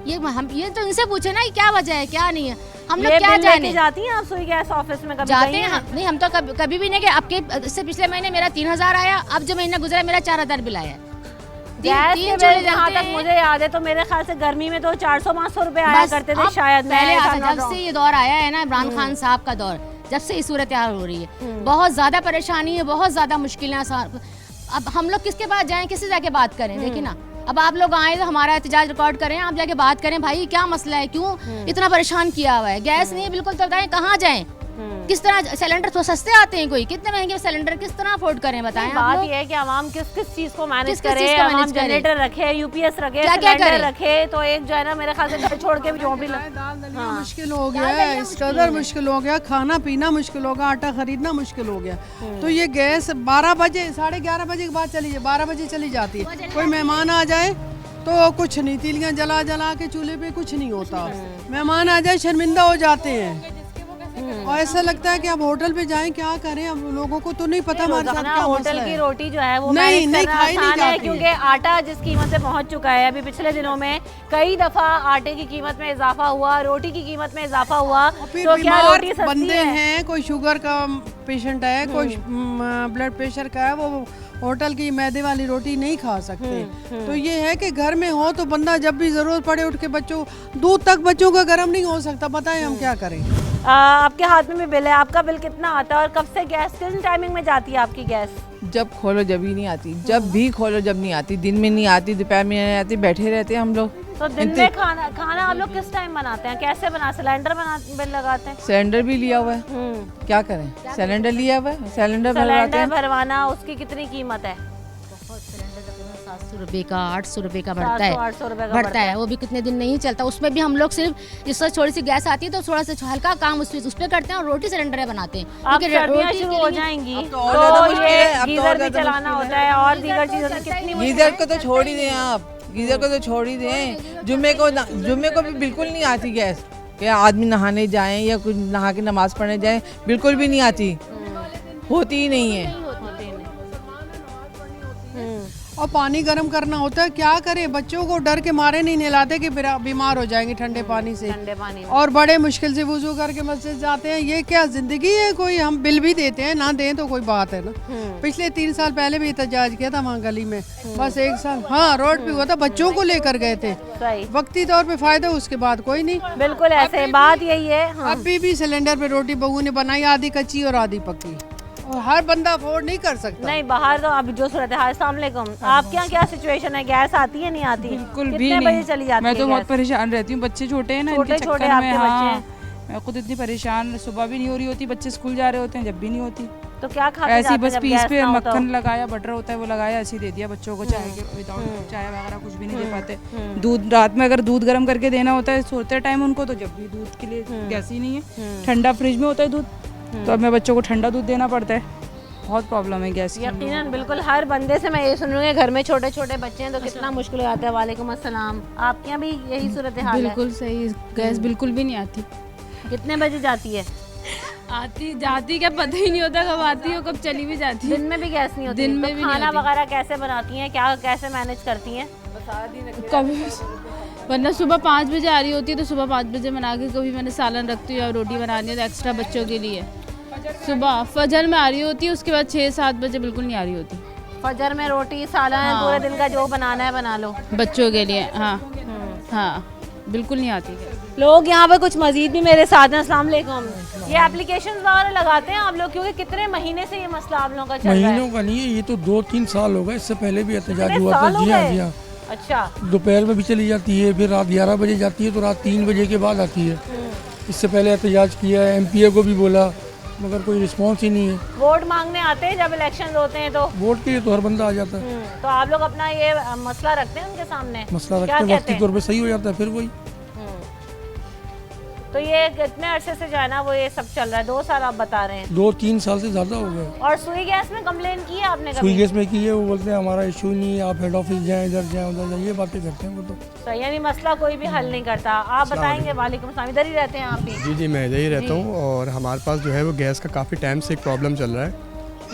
S14: ये तो इनसे पूछे ना क्या वजह है क्या नहीं है, हम लोग क्या जाने।
S1: जाती हैं आप सुई गैस ऑफिस में? कभी
S14: जाते हैं नहीं, हम तो कभी भी नहीं गए। अब इससे पिछले महीने मेरा 3000 आया, अब जो महीना गुजरा मेरा 4000 बिल आया।
S1: गैस के बिल जहाँ तक मुझे याद है तो मेरे ख्याल से गर्मी में तो 400-500 रुपए आया करते थे शायद।
S14: पहले जब से ये दौर आया है ना इमरान खान साहब का दौर, जब से ये सूरत हाल हो रही है, बहुत ज़्यादा परेशानी है, बहुत ज़्यादा मुश्किलें। अब हम लोग किसके पास जाएं, किससे जाके बात करें? देखिए ना, अब आप लोग आए तो हमारा एहतजाज रिकॉर्ड करें, आप जाके बात करें, भाई क्या मसला है, क्यों इतना परेशान किया हुआ है। गैस नहीं है बिल्कुल, तो बताएं कहाँ जाएं, किस तरह। सिलेंडर तो सस्ते आते हैं, कोई कितने महंगे सिलेंडर किस तरह अफोर्ड करें बताएं।
S1: बात ये है कि आवाम किस चीज को मैनेज करे। आवाम जनरेटर रखे, यूपीएस रखे, सिलेंडर रखे, तो एक जो है ना मेरे ख्याल से घर छोड़ के भी जो भी
S15: मुश्किल हो गया है, इस कदर मुश्किल हो गया, खाना पीना मुश्किल हो गया, आटा खरीदना मुश्किल हो गया। तो ये गैस 12 बजे 11:30 बजे के बाद चली जाए, 12 बजे चली जाती है। कोई मेहमान आ जाए तो कुछ नहीं, तीलियां जला जला के चूल्हे पे कुछ नहीं होता। मेहमान आ जाए शर्मिंदा हो जाते हैं और ऐसा लगता है कि अब होटल पे जाएं, क्या करें। अब लोगों को तो नहीं पता हमारे साथ क्या
S1: होटल की रोटी जो है वो
S15: नहीं
S1: खाई नहीं जाती, क्योंकि आटा जिस कीमत से पहुंच चुका है। अभी पिछले दिनों में कई दफा आटे की कीमत में इजाफा हुआ, रोटी की कीमत में इजाफा हुआ।
S15: तो क्या रोटी बंदे हैं, कोई शुगर का पेशेंट है, कोई ब्लड प्रेशर का है, वो होटल की मैदे वाली रोटी नहीं खा सकते। तो ये है कि घर में हो तो बंदा जब भी ज़रूरत पड़े उठ के बच्चों, दूध तक बच्चों का गर्म नहीं हो सकता। बताएं हम क्या करें।
S1: आपके हाथ में भी बिल है, आपका बिल कितना आता है और कब से गैस किस टाइमिंग में जाती है आपकी गैस?
S16: जब खोलो जब ही नहीं आती, जब भी खोलो जब नहीं आती, दिन में नहीं आती, दोपहर में नहीं आती, बैठे रहते हैं हम लोग।
S1: तो दिन में खाना आप लोग किस टाइम बनाते हैं, कैसे सिलेंडर बिल लगाते हैं?
S16: सिलेंडर भी लिया हुआ है, क्या करें, सिलेंडर लिया हुआ है, सिलेंडर
S1: भरवाना, उसकी कितनी कीमत है?
S14: 700 रुपये का, 800 रुपये का बढ़ता है, वो भी कितने दिन नहीं चलता। उसमें भी हम लोग सिर्फ जिस तरह थोड़ी सी गैस आती है तो थोड़ा सा हल्का काम उस पर करते हैं और रोटी सिलेंडर बनाते हैं।
S1: अब सर्दियां शुरू हो जाएंगी तो गीजर भी चलाना होता है और दीगर चीजों की कितनी।
S16: गीजर को तो छोड़ ही दें आप, गीजर को तो छोड़ ही दें। जुम्मे को भी बिल्कुल नहीं आती गैस, कि आदमी नहाने जाए या कुछ नहा के नमाज पढ़ने जाए, बिल्कुल भी नहीं आती, होती ही नहीं है।
S15: और पानी गर्म करना होता है। क्या करें, बच्चों को डर के मारे नहीं नहलाते कि बीमार हो जाएंगे ठंडे पानी से,
S1: ठंडे पानी
S15: और बड़े मुश्किल से वुजू करके मस्जिद जाते हैं। ये क्या जिंदगी है? कोई हम बिल भी देते हैं, ना दें तो कोई बात है ना। पिछले 3 साल पहले भी एहतजाज किया था वहाँ गली में, बस 1 साल। हाँ, रोड पे हुआ था, बच्चों को लेकर गए थे, वक्ती तौर पे फायदा, उसके बाद कोई नहीं।
S1: बिल्कुल ऐसे बात यही है।
S15: अभी भी सिलेंडर पे रोटी बहू ने बनाई, आधी कच्ची और आधी पक्की, और हर बंदा अफोर्ड नहीं कर सकता।
S1: नहीं, बाहर तो अब जो सूरत है। अस्सलाम वालेकुम, आपके यहाँ क्या सिचुएशन है? गैस आती है, नहीं आती?
S17: बिल्कुल भी
S1: कितने
S17: नहीं।
S1: बजे चली जाती है?
S17: मैं तो बहुत परेशान रहती हूँ, बच्चे छोटे हैं ना, इनके
S1: छोटे
S17: चक्कर
S1: आपके
S17: में।
S1: बच्चे
S17: हाँ,
S1: हैं।
S17: मैं खुद इतनी परेशान, सुबह भी नहीं हो रही होती, बच्चे स्कूल जा रहे होते हैं, जब भी नहीं होती।
S1: तो क्या खाते
S17: ऐसे ही
S1: जाते
S17: बस
S1: जब
S17: पीस
S1: गैस
S17: पे
S1: ना हो तो?
S17: मक्खन लगाया, बटर होता है वो लगाया, ऐसे ही दे दिया बच्चों को। चाय के विदाउट चाय वगैरह कुछ भी नहीं दे पाते। दूध रात में अगर दूध गर्म करके देना होता है सोते टाइम उनको, तो जब भी दूध के लिए गैस ही नहीं है। ठंडा फ्रिज में होता है दूध, तो अब मैं बच्चों को ठंडा दूध देना पड़ता है। बहुत प्रॉब्लम है गैस की।
S1: यकीनन, बिल्कुल हर बंदे से मैं ये सुन रही हूँ, घर में छोटे छोटे बच्चे हैं तो कितना मुश्किल हो जाता है। वालेकुम अस्सलाम, आपके यहाँ भी यही सूरत हाल है?
S18: बिल्कुल सही, गैस बिल्कुल भी नहीं आती।
S1: कितने बजे जाती है?
S18: आती जाती क्या पता ही नहीं होता कब आती है और कब चली भी जाती है।
S1: दिन में भी गैस नहीं होती?
S18: दिन में
S1: तो
S18: भी
S1: खाना
S18: नहीं होती।
S1: वगैरह कैसे बनाती हैं, क्या कैसे मैनेज करती हैं?
S18: कभी वरना सुबह 5 बजे आ रही होती है तो सुबह 5 बजे बना के, कभी मैंने सालन रखती हूँ या रोटी बनानी है तो एक्स्ट्रा बच्चों के लिए। सुबह फजर में आ रही होती है, उसके बाद 6-7 बजे बिल्कुल नहीं आ रही होती।
S1: फजर में रोटी सालन,
S18: हाँ।
S1: पूरे दिन का जो बनाना है बना लो
S18: बच्चों के लिए। हाँ हाँ, बिल्कुल नहीं आती।
S1: लोग यहाँ पे कुछ मजीद भी मेरे साथ हैं। अस्सलाम वालेकुम, ये एप्लीकेशन वगैरह लगाते हैं आप लोग? क्योंकि कितने महीने से ये मसला आप लोगों का चल रहा है?
S19: महीनों का नहीं है, ये तो 2-3 साल हो गए। इससे पहले भी एहतजाज
S1: कितने
S19: हुआ था।
S1: साल हो
S19: जी हाँ,
S1: गए?
S19: जी हाँ।
S1: अच्छा,
S19: दोपहर में भी चली जाती है, फिर रात 11 बजे जाती है, तो रात 3 बजे के बाद आती है। इससे पहले एहतजाज किया है, MPA को भी बोला, मगर कोई रिस्पॉन्स ही नहीं है।
S1: वोट मांगने आते हैं जब इलेक्शन होते हैं तो?
S19: वोट के लिए तो हर बंदा आ जाता है।
S1: तो आप लोग अपना ये मसला रखते हैं उनके सामने?
S19: मसला
S1: क्या
S19: रखते हैं,
S1: कहते
S19: वक्ती तौर पे सही हो जाता है फिर वही।
S1: तो ये कितने अरसे से जो है ना वो ये सब चल रहा है? 2 साल आप बता रहे हैं?
S19: 2-3 साल से ज़्यादा हो गए।
S1: और सुई गैस में कंप्लेन की है आपने कभी?
S19: सुई गैस में की है, वो बोलते हैं हमारा इशू नहीं है, आप हेड ऑफिस जाएं, इधर जाएं, उधर जाएं, ये बातें करते हैं वो तो।
S1: तो यानी मसला कोई भी हल नहीं करता। आप बताएंगे? वालेकुम सलाम, इधर ही रहते हैं आप भी?
S20: जी जी, मैं इधर ही रहता हूँ। और हमारे पास जो है वो गैस का काफ़ी टाइम से एक प्रॉब्लम चल रहा है,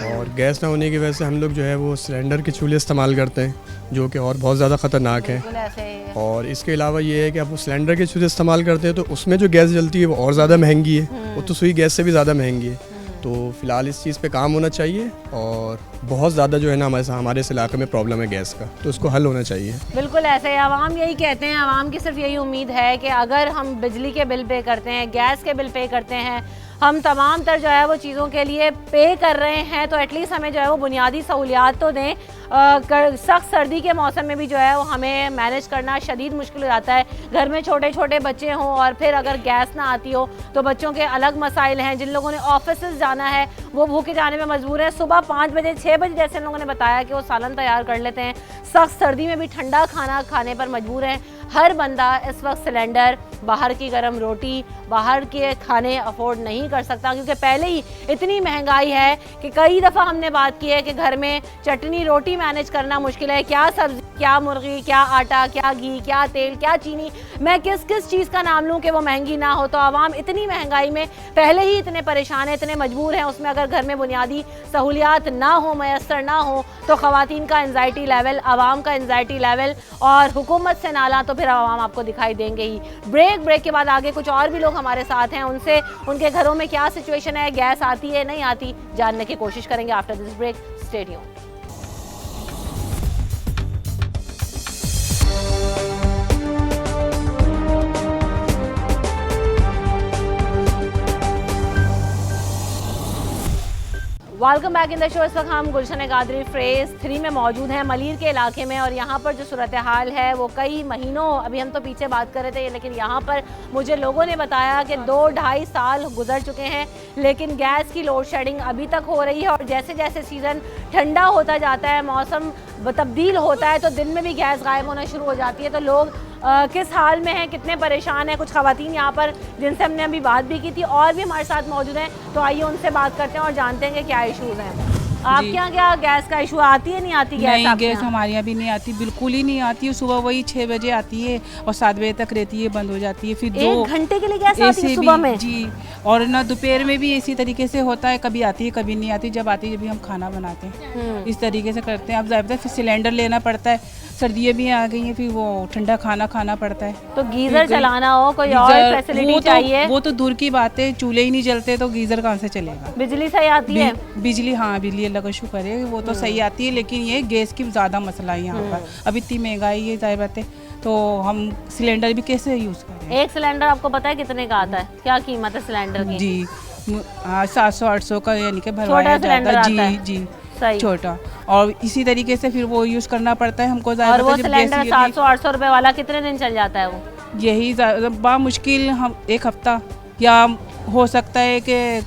S20: और गैस ना होने की वजह से हम लोग जो है वो सिलेंडर के चूल्हे इस्तेमाल करते हैं, जो कि और बहुत ज़्यादा ख़तरनाक है। और इसके अलावा ये है कि आप वो सिलेंडर के चूल्हे इस्तेमाल करते हैं तो उसमें जो गैस जलती है वो और ज़्यादा महंगी है, वो तो सुई गैस से भी ज़्यादा महंगी है। तो फ़िलहाल इस चीज़ पे काम होना चाहिए, और बहुत ज़्यादा जो है ना हमारे इस इलाके में प्रॉब्लम है गैस का, तो उसको हल होना चाहिए।
S1: बिल्कुल ऐसे ही आवाम यही कहते हैं। आवाम की सिर्फ यही उम्मीद है कि अगर हम बिजली के बिल पे करते हैं, गैस के बिल पे करते हैं, हम तमाम तर जो है वो चीज़ों के लिए पे कर रहे हैं, तो एटलीस्ट हमें जो है वो बुनियादी सहूलियात तो दें। सख्त सर्दी के मौसम में भी जो है वो हमें मैनेज करना शदीद मुश्किल हो जाता है। घर में छोटे छोटे बच्चे हों और फिर अगर गैस ना आती हो तो बच्चों के अलग मसाइल हैं। जिन लोगों ने ऑफिस जाना है वो भूखे जाने में मजबूर है। सुबह 5 बजे 6 बजे जैसे लोगों ने बताया कि वो सालन तैयार कर लेते हैं, सख्त सर्दी में भी ठंडा खाना खाने पर मजबूर हैं। हर बंदा इस वक्त सिलेंडर, बाहर की गर्म रोटी, बाहर के खाने अफोर्ड नहीं कर सकता, क्योंकि पहले ही इतनी महंगाई है कि कई दफ़ा हमने बात की है कि घर में चटनी रोटी मैनेज करना मुश्किल है। क्या सब्जी, क्या मुर्गी, क्या आटा, क्या घी, क्या तेल, क्या चीनी, मैं किस किस चीज़ का नाम लूँ कि वो महंगी ना हो। तो आवाम इतनी महंगाई में पहले ही इतने परेशान हैं, इतने मजबूर हैं, उसमें अगर घर में बुनियादी सहूलियात ना हो, मैसर ना हो, तो ख़वातीन का एंजाइटी लेवल, आवाम का एंजाइटी लेवल और हुकूमत से नाला, तो फिर आवाम आपको दिखाई देंगे ही। ब्रेक के बाद आगे कुछ और भी लोग हमारे साथ हैं, उनसे उनके घरों में क्या सिचुएशन है, गैस आती है नहीं आती, जानने की कोशिश करेंगे after this break. Stay tuned. Welcome back in the show. इस वक्त हम गुलशन कादरी फेज 3 में मौजूद हैं, मलीर के इलाके में, और यहाँ पर जो सूरत हाल है वो कई महीनों, अभी हम तो पीछे बात कर रहे थे, लेकिन यहाँ पर मुझे लोगों ने बताया कि 2-2.5 साल गुजर चुके हैं, लेकिन गैस की लोड शेडिंग अभी तक हो रही है। और जैसे जैसे सीज़न ठंडा होता जाता है, मौसम तब्दील होता है, तो दिन में भी गैस गायब होना शुरू हो जाती है। तो लोग किस हाल में हैं, कितने परेशान हैं, कुछ ख़वातीन यहाँ पर जिनसे हमने अभी बात भी की थी और भी हमारे साथ मौजूद हैं, तो आइए उनसे बात करते हैं और जानते हैं कि क्या इश्यूज़ हैं। आपके यहाँ क्या गैस का इशू आती है, नहीं आती गैस?
S17: नहीं, गैस हमारे यहाँ भी नहीं आती, बिल्कुल ही नहीं आती है। सुबह वही 6 बजे आती है और 7 बजे तक रहती है, बंद हो जाती है। फिर
S1: 1 घंटे के लिए गैस आती है सुबह में?
S17: जी, और ना दोपहर में भी इसी तरीके से होता है, कभी आती है कभी नहीं आती, जब आती है जब भी हम खाना बनाते हैं इस तरीके से करते हैं। अब ज़्यादा फिर सिलेंडर लेना पड़ता है, सर्दियाँ भी आ गई हैं, फिर वो ठंडा खाना खाना पड़ता है।
S1: तो गीजर चलाना हो, कोई और फैसिलिटी चाहिए?
S17: वो तो दूर की बात है, चूल्हे ही नहीं जलते तो गीजर कहाँ से चलेगा।
S1: बिजली सही आती है?
S17: बिजली, हाँ बिजली अल्लाह का शुक्र है वो तो सही आती है, लेकिन ये गैस की ज़्यादा मसला है यहाँ पर। अब इतनी महंगाई है ज़ाहिर बात है, तो हम सिलेंडर भी कैसे यूज़ करें।
S1: एक सिलेंडर आपको पता है कितने का आता है? क्या कीमत है सिलेंडर की?
S17: जी 700-800 का यानी कि भरवाया जाता है। जी छोटा, और इसी तरीके से फिर वो यूज़ करना पड़ता है हमको।
S1: और वो सिलेंडर 700-800 रुपए वाला कितने दिन चल जाता है वो?
S17: यही बामुश्किल हम 1 हफ्ता, या हो सकता है कि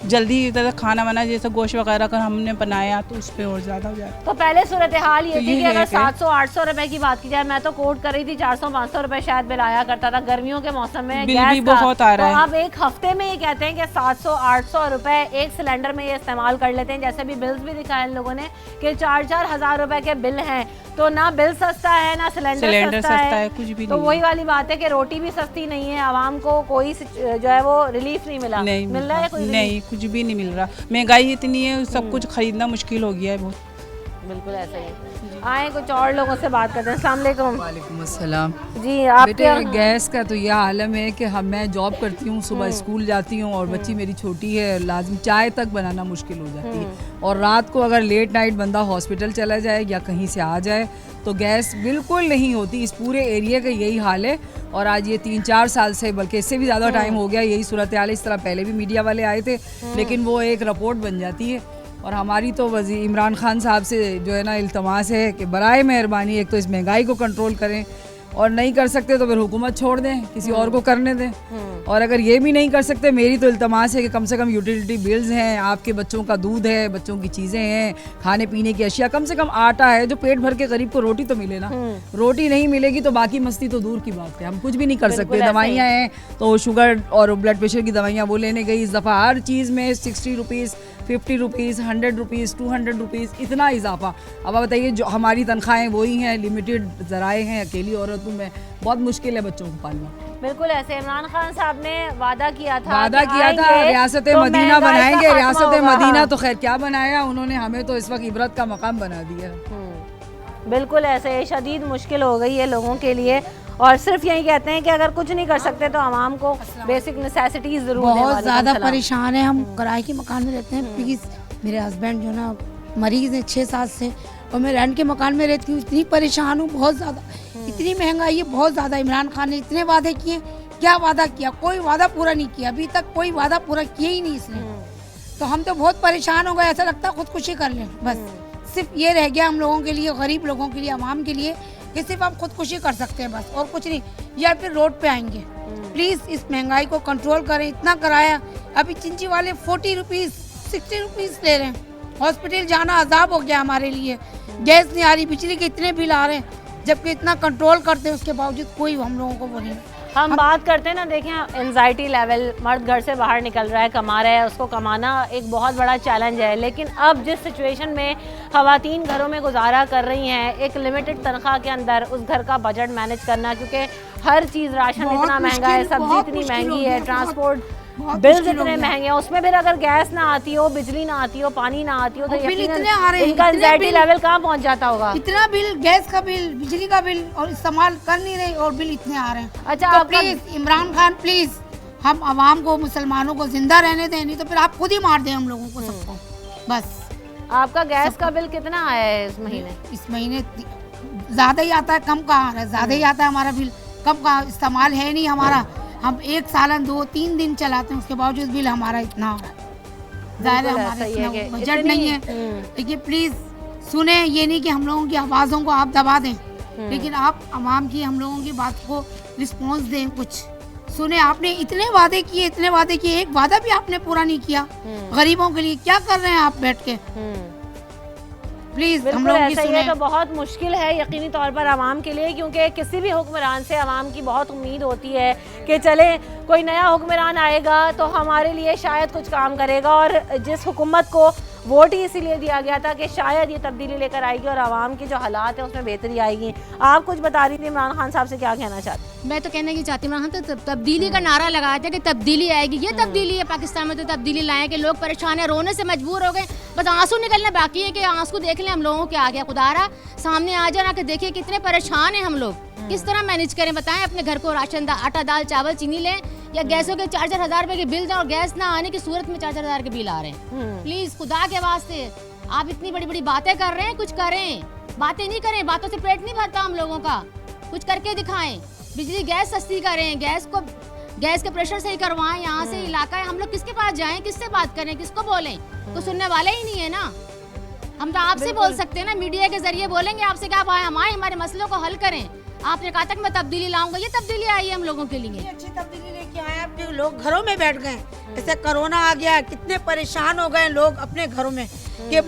S17: जल्दी इधर खाना बना जैसे गोश्त वगैरह का हमने बनाया तो उस पर और ज़्यादा हो जाता।
S1: तो पहले सूरत हाल ये थी कि अगर 700-800 रुपए की बात की जाए, मैं तो कोट कर रही थी 400-500 रुपए शायद बिल आया करता था गर्मियों के मौसम में
S17: बिल भी बहुत आ रहा है।
S1: तो अब एक हफ्ते में ये कहते हैं कि 700-800 रुपए एक सिलेंडर में ये इस्तेमाल कर लेते हैं। जैसे भी बिल्स भी दिखाए इन लोगों ने कि 4-4 हज़ार रुपए के बिल हैं, तो ना बिल सस्ता है ना सिलेंडर सस्ता है,
S17: कुछ भी
S1: तो वही वाली बात है कि रोटी भी सस्ती नहीं है, आवाम को कोई जो है वो रिलीफ नहीं मिला। मिल रहा है कोई?
S17: नहीं, कुछ भी नहीं मिल रहा। महंगाई इतनी है, सब कुछ खरीदना मुश्किल हो गया है बहुत।
S1: बिल्कुल ऐसा ही। आए कुछ और लोगों से बात करते हैं। अस्सलाम वालेकुम।
S21: वालेकुम अस्सलाम।
S1: जी आप
S21: बेटे गैस का तो यह आलम है कि मैं जॉब करती हूँ, सुबह स्कूल जाती हूँ और बच्ची मेरी छोटी है, लाजमी चाय तक बनाना मुश्किल हो जाती है। और रात को अगर लेट नाइट बंदा हॉस्पिटल चला जाए या कहीं से आ जाए तो गैस बिल्कुल नहीं होती। इस पूरे एरिया का यही हाल है, और आज ये 3-4 साल से, बल्कि इससे भी ज़्यादा टाइम हो गया यही सूरत हाल है। इस तरह पहले भी मीडिया वाले आए थे, लेकिन वो एक रिपोर्ट बन जाती है। और हमारी तो वज़ीर इमरान खान साहब से जो है ना इल्तमास है कि बराए मेहरबानी एक तो इस महंगाई को कंट्रोल करें, और नहीं कर सकते तो फिर हुकूमत छोड़ दें, किसी और को करने दें। और अगर ये भी नहीं कर सकते, मेरी तो इल्तमास है कि कम से कम यूटिलिटी बिल्स हैं, आपके बच्चों का दूध है, बच्चों की चीज़ें हैं, खाने पीने की अशिया, कम से कम आटा है, जो पेट भर के गरीब को रोटी तो मिले ना। रोटी नहीं मिलेगी तो बाकी मस्ती तो दूर की बात है, हम कुछ भी नहीं कर सकते। दवाइयाँ हैं तो शुगर और ब्लड प्रेशर की दवाइयाँ वो लेने गई, इस दफ़ा हर चीज़ में 60 रुपीज़, 50 रुपीज़, 100 रुपीज़, 200 रुपीज़, इतना इजाफा। अब आप बताइए, जो हमारी तनख्वाहें वही हैं, लिमिटेड ज़राए हैं, अकेली औरतों में बहुत मुश्किल है बच्चों को पालना।
S1: बिल्कुल ऐसे इमरान खान साहब ने वादा किया था
S21: रियासत मदीना बनाएंगे। रियासत मदीना तो खैर क्या बनाया उन्होंने, हमें तो इस वक्त इबरत का मकाम बना दिया।
S1: बिल्कुल ऐसे शदीद मुश्किल हो गई है लोगों के लिए, और सिर्फ यही कहते हैं कि अगर कुछ नहीं कर सकते तो आवाम को बेसिक नेसेसिटीज जरूर
S6: बहुत ज़्यादा परेशान है। हम किराए के मकान में रहते हैं। प्लीज़, मेरे हस्बैंड जो ना मरीज़ हैं 6 साल से, और मैं रेंट के मकान में रहती हूँ। इतनी परेशान हूँ, बहुत ज़्यादा, इतनी महंगाई है बहुत ज़्यादा। इमरान खान ने इतने वादे किए, क्या वादा किया? कोई वादा पूरा नहीं किया, अभी तक कोई वादा पूरा किया ही नहीं इसने। तो हम तो बहुत परेशान हो गए, ऐसा लगता है खुदकुशी कर लें बस। सिर्फ ये रह गया हम लोगों के लिए, गरीब लोगों के लिए, आवाम के लिए, कि सिर्फ हम खुदकुशी कर सकते हैं बस, और कुछ नहीं, या फिर रोड पे आएंगे। प्लीज़ इस महंगाई को कंट्रोल करें। इतना कराया, अभी चिंची वाले 40 रुपीज़, 60 रुपीज़ ले रहे हैं। हॉस्पिटल जाना अजाब हो गया हमारे लिए। गैस नहीं आ रही, बिजली के इतने बिल आ रहे हैं, जबकि इतना कंट्रोल करते हैं, उसके बावजूद कोई हम लोगों को वो नहीं।
S1: हम बात करते हैं ना, देखें एंजाइटी लेवल, मर्द घर से बाहर निकल रहा है, कमा रहा है, उसको कमाना एक बहुत बड़ा चैलेंज है। लेकिन अब जिस सिचुएशन में ख़वातीन घरों में गुजारा कर रही हैं, एक लिमिटेड तनख्वाह के अंदर उस घर का बजट मैनेज करना, क्योंकि हर चीज़, राशन इतना महंगा है, सब्जी इतनी महंगी है, ट्रांसपोर्ट बिल्स इतने महंगे हैं, उसमें फिर अगर गैस ना आती हो, बिजली ना आती हो, पानी ना आती हो, तो इनका एंजाइटी लेवल कहाँ पहुँच जाता होगा।
S6: इतना बिल, गैस का बिल, बिजली का बिल, और इस्तेमाल कर नहीं रहे और बिल इतने आ रहे हैं।
S1: अच्छा
S6: तो प्लीज़ इमरान खान, प्लीज़ हम आवाम को, मुसलमानों को जिंदा रहने दें, नहीं तो फिर आप खुद ही मार दें हम लोगों को सबको बस।
S1: आपका गैस का बिल कितना आया है इस महीने?
S6: इस महीने ज़्यादा ही आता है, कम कहाँ आ रहा है? ज़्यादा ही आता है हमारा बिल, कम कहाँ, इस्तेमाल है नहीं हमारा। हम एक सालन 2-3 दिन चलाते हैं, उसके बावजूद बिल हमारा इतना हो रहा है। ज़्यादा हमारा इतना बजट नहीं है। देखिए प्लीज़ सुने, ये नहीं कि हम लोगों की आवाज़ों को आप दबा दें, लेकिन आप आवाम की, हम लोगों की बात को रिस्पॉन्स दें, कुछ सुने। आपने इतने वादे किए, इतने वादे किए, एक वादा भी आपने पूरा नहीं किया गरीबों के लिए। क्या कर रहे हैं आप बैठ के? प्लीज़ हम लोग
S1: ऐसा ही है। तो बहुत मुश्किल है यकीनी तौर पर आवाम के लिए, क्योंकि किसी भी हुक्मरान से आवाम की बहुत उम्मीद होती है कि चले कोई नया हुक्मरान आएगा तो हमारे लिए शायद कुछ काम करेगा, और जिस हुकूमत को वोट ही इसीलिए दिया गया था कि शायद ये तब्दीली लेकर आएगी और आवाम के जो हालात हैं उसमें बेहतरी आएगी। आप कुछ बता रही थी, इमरान खान साहब से क्या कहना चाहते?
S14: मैं तो कहना की चाहती हूँ, हम तो तब्दीली का नारा लगाया था कि तब्दीली आएगी। ये तब्दीली है, पाकिस्तान में तो तब्दीली लाए कि लोग परेशान है, रोने से मजबूर हो गए, बस आंसू निकलना बाकी है कि आंसू देख लें हम लोगों के आ गया। खुदारा सामने आ जाना कि देखिए कितने परेशान हैं हम लोग, किस तरह मैनेज करें बताएं। अपने घर को राशन आटा दाल चावल चीनी लें या गैसों के 4-4 हज़ार रुपए के बिल दें और गैस ना आने की सूरत में 4-4 हज़ार के बिल आ रहे हैं। प्लीज खुदा के वास्ते, आप इतनी बड़ी बड़ी बातें कर रहे हैं, कुछ करें, बातें नहीं करें, बातों से पेट नहीं भरता हम लोगों का, कुछ करके दिखाएं। बिजली गैस सस्ती करें, गैस के प्रेशर सही करवाएं। यहाँ से इलाका है, हम लोग किसके पास जाएं, किससे बात करें, किसको बोलें, कोई सुनने वाला ही नहीं है ना। हम तो आपसे बोल सकते हैं ना, मीडिया के जरिए बोलेंगे, आपसे क्या पाए, हम आए हमारे मसलों को हल करें। आपने कहा था कि मैं तब्दीली लाऊंगा, ये तब्दीली आई है हम लोगों के लिए।
S6: अच्छी तब्दीली लेके आए, अब जो लोग घरों में बैठ गए, जैसे कोरोना आ गया, कितने परेशान हो गए लोग अपने घरों में कि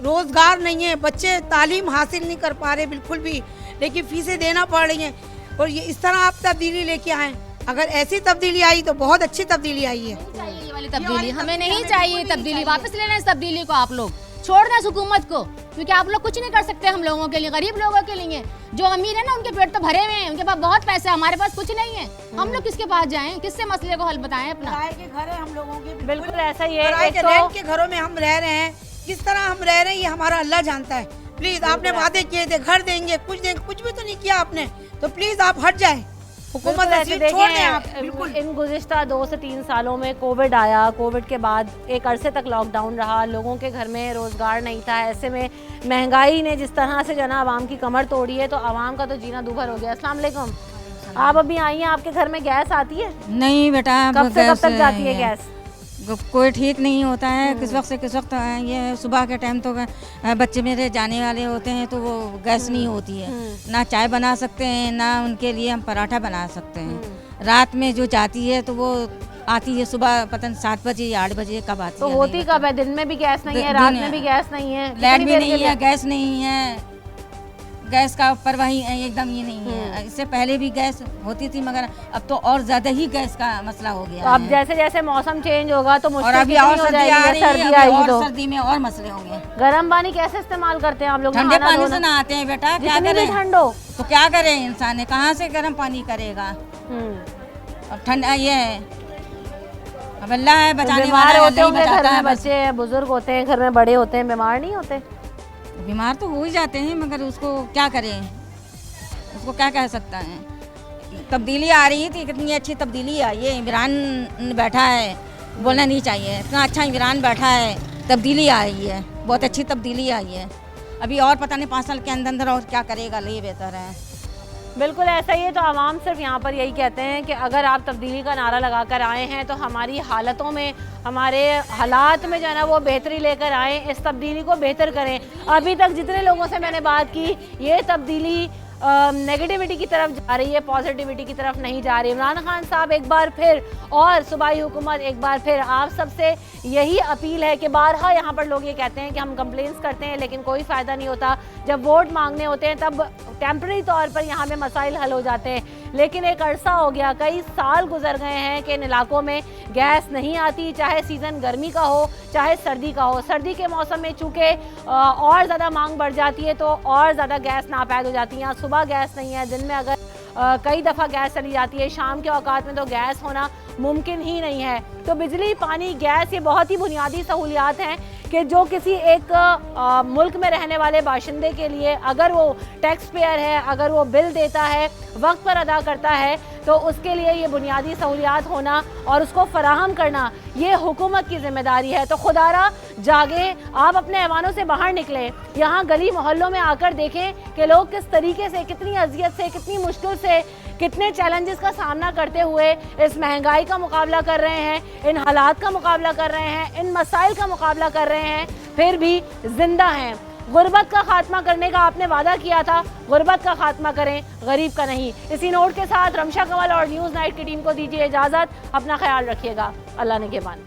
S6: रोजगार नहीं है, बच्चे तालीम हासिल नहीं कर पा रहे बिल्कुल भी, लेकिन फीसें देना पड़ रही हैं। और ये इस तरह आप तब्दीली लेके आए, अगर ऐसी तब्दीली आई तो बहुत अच्छी तब्दीली आई है।
S14: ये वाली तब्दीली हमें नहीं चाहिए, तब्दीली वापस ले लें इस तब्दीली को, आप लोग छोड़ दें हुकूमत को, क्योंकि आप लोग कुछ नहीं कर सकते हम लोगों के लिए, गरीब लोगों के लिए। जो अमीर है ना उनके पेट तो भरे हुए हैं, उनके पास बहुत पैसा है, हमारे पास कुछ नहीं है। हम लोग किसके पास जाएं, किससे मसले को हल बताएं अपना?
S6: किराए के घर है हम लोगों के,
S1: बिल्कुल ऐसा ही है।
S6: रेंट के घरों में हम रह रहे हैं, किस तरह हम रह रहे हैं ये हमारा अल्लाह जानता है। प्लीज आपने वादे किए थे घर देंगे, कुछ देंगे, कुछ भी तो नहीं किया आपने, तो प्लीज आप हट जाए, हुकूमत ऐसे छोड़ दें आप।
S1: बिल्कुल इन गुज़िश्ता 2 से 3 सालों में कोविड आया, कोविड के बाद एक अरसे तक लॉकडाउन रहा, लोगों के घर में रोज़गार नहीं था, ऐसे में महंगाई ने जिस तरह से जना आवाम की कमर तोड़ी है, तो आवाम का तो जीना दूभर हो गया। अस्सलाम वालेकुम, आप अभी आई हैं, आपके घर में गैस आती है?
S2: नहीं बेटा,
S1: कब से कब तक जाती है गैस?
S2: कोई ठीक नहीं होता है, किस वक्त से किस वक्त। ये सुबह के टाइम तो बच्चे मेरे जाने वाले होते हैं तो वो गैस नहीं होती है, ना चाय बना सकते हैं, ना उनके लिए हम पराठा बना सकते हैं। रात में जो जाती है तो वो आती है सुबह पता नहीं 7 बजे या 8 बजे कब आती है।
S1: तो होती कब है? दिन में भी गैस नहीं है, रात में भी गैस नहीं है,
S2: लाइट भी नहीं है, गैस नहीं है, गैस का परवाही एकदम ये नहीं है। इससे पहले भी गैस होती थी, मगर अब तो और ज्यादा ही गैस का मसला हो गया।
S1: तो अब जैसे जैसे मौसम चेंज होगा तो
S2: और अभी और सर्दी आ रही है, और सर्दी में और मसले होंगे।
S1: गर्म पानी कैसे इस्तेमाल करते हैं आप लोग?
S2: ठंडे पानी से नहाते हैं बेटा, क्या करें,
S1: ठंड हो
S2: तो क्या करें, इंसान कहाँ से गर्म पानी करेगा। अब ठंडा ये है, अब अल्लाह है बचाने वाला,
S1: होते होंगे घर में, बच्चे बुजुर्ग होते हैं, घर में बड़े होते हैं, बीमार नहीं होते?
S2: बीमार तो हो ही जाते हैं, मगर उसको क्या करें, उसको क्या कह सकता है। तब्दीली आ रही थी, कितनी अच्छी तब्दीली आई है, इमरान बैठा है, बोलना नहीं चाहिए, इतना अच्छा इमरान बैठा है, तब्दीली आई है, बहुत अच्छी तब्दीली आई है। अभी और पता नहीं 5 साल के अंदर अंदर और क्या करेगा, ये बेहतर है।
S1: बिल्कुल ऐसा ही है। तो आवाम सिर्फ यहाँ पर यही कहते हैं कि अगर आप तब्दीली का नारा लगा कर आए हैं तो हमारी हालतों में, हमारे हालात में जो है ना वो बेहतरी लेकर आएँ, इस तब्दीली को बेहतर करें। अभी तक जितने लोगों से मैंने बात की, ये तब्दीली नेगेटिविटी की तरफ जा रही है, पॉजिटिविटी की तरफ नहीं जा रही। इमरान खान साहब एक बार फिर और सूबाई हुकूमत एक बार फिर आप सबसे यही अपील है कि बारहा यहाँ पर लोग ये कहते हैं कि हम कंप्लेंट्स करते हैं लेकिन कोई फ़ायदा नहीं होता, जब वोट मांगने होते हैं तब टेम्प्रेरी तौर पर यहाँ पे मसाइल हल हो जाते हैं। लेकिन एक अरसा हो गया, कई साल गुजर गए हैं कि इन इलाकों में गैस नहीं आती, चाहे सीज़न गर्मी का हो चाहे सर्दी का हो। सर्दी के मौसम में चूँकि और ज़्यादा मांग बढ़ जाती है तो और ज़्यादा गैस नापैद हो जाती है। सुबह गैस नहीं है, दिन में अगर कई दफ़ा गैस चली जाती है, शाम के औकात में तो गैस होना मुमकिन ही नहीं है। तो बिजली, पानी, गैस ये बहुत ही बुनियादी सहूलियात हैं कि जो किसी एक मुल्क में रहने वाले बाशिंदे के लिए, अगर वो टैक्स पेयर है, अगर वो बिल देता है, वक्त पर अदा करता है, तो उसके लिए ये बुनियादी सहूलियात होना और उसको फराहम करना ये हुकूमत की जिम्मेदारी है। तो खुदारा जागे, आप अपने ऐवानों से बाहर निकलें, यहाँ गली मोहल्लों में आकर देखें कि लोग किस तरीके से, कितनी अजियत से, कितनी मुश्किल से, कितने चैलेंजेस का सामना करते हुए इस महंगाई का मुकाबला कर रहे हैं, इन हालात का मुकाबला कर रहे हैं, इन मसाइल का मुकाबला कर रहे हैं, फिर भी जिंदा हैं। गुर्बत का खात्मा करने का आपने वादा किया था, गुर्बत का खात्मा करें, गरीब का नहीं। इसी नोट के साथ रमशा कंवल और न्यूज़ नाइट की टीम को दीजिए इजाज़त। अपना ख्याल रखिएगा। अल्लाह ने के मान।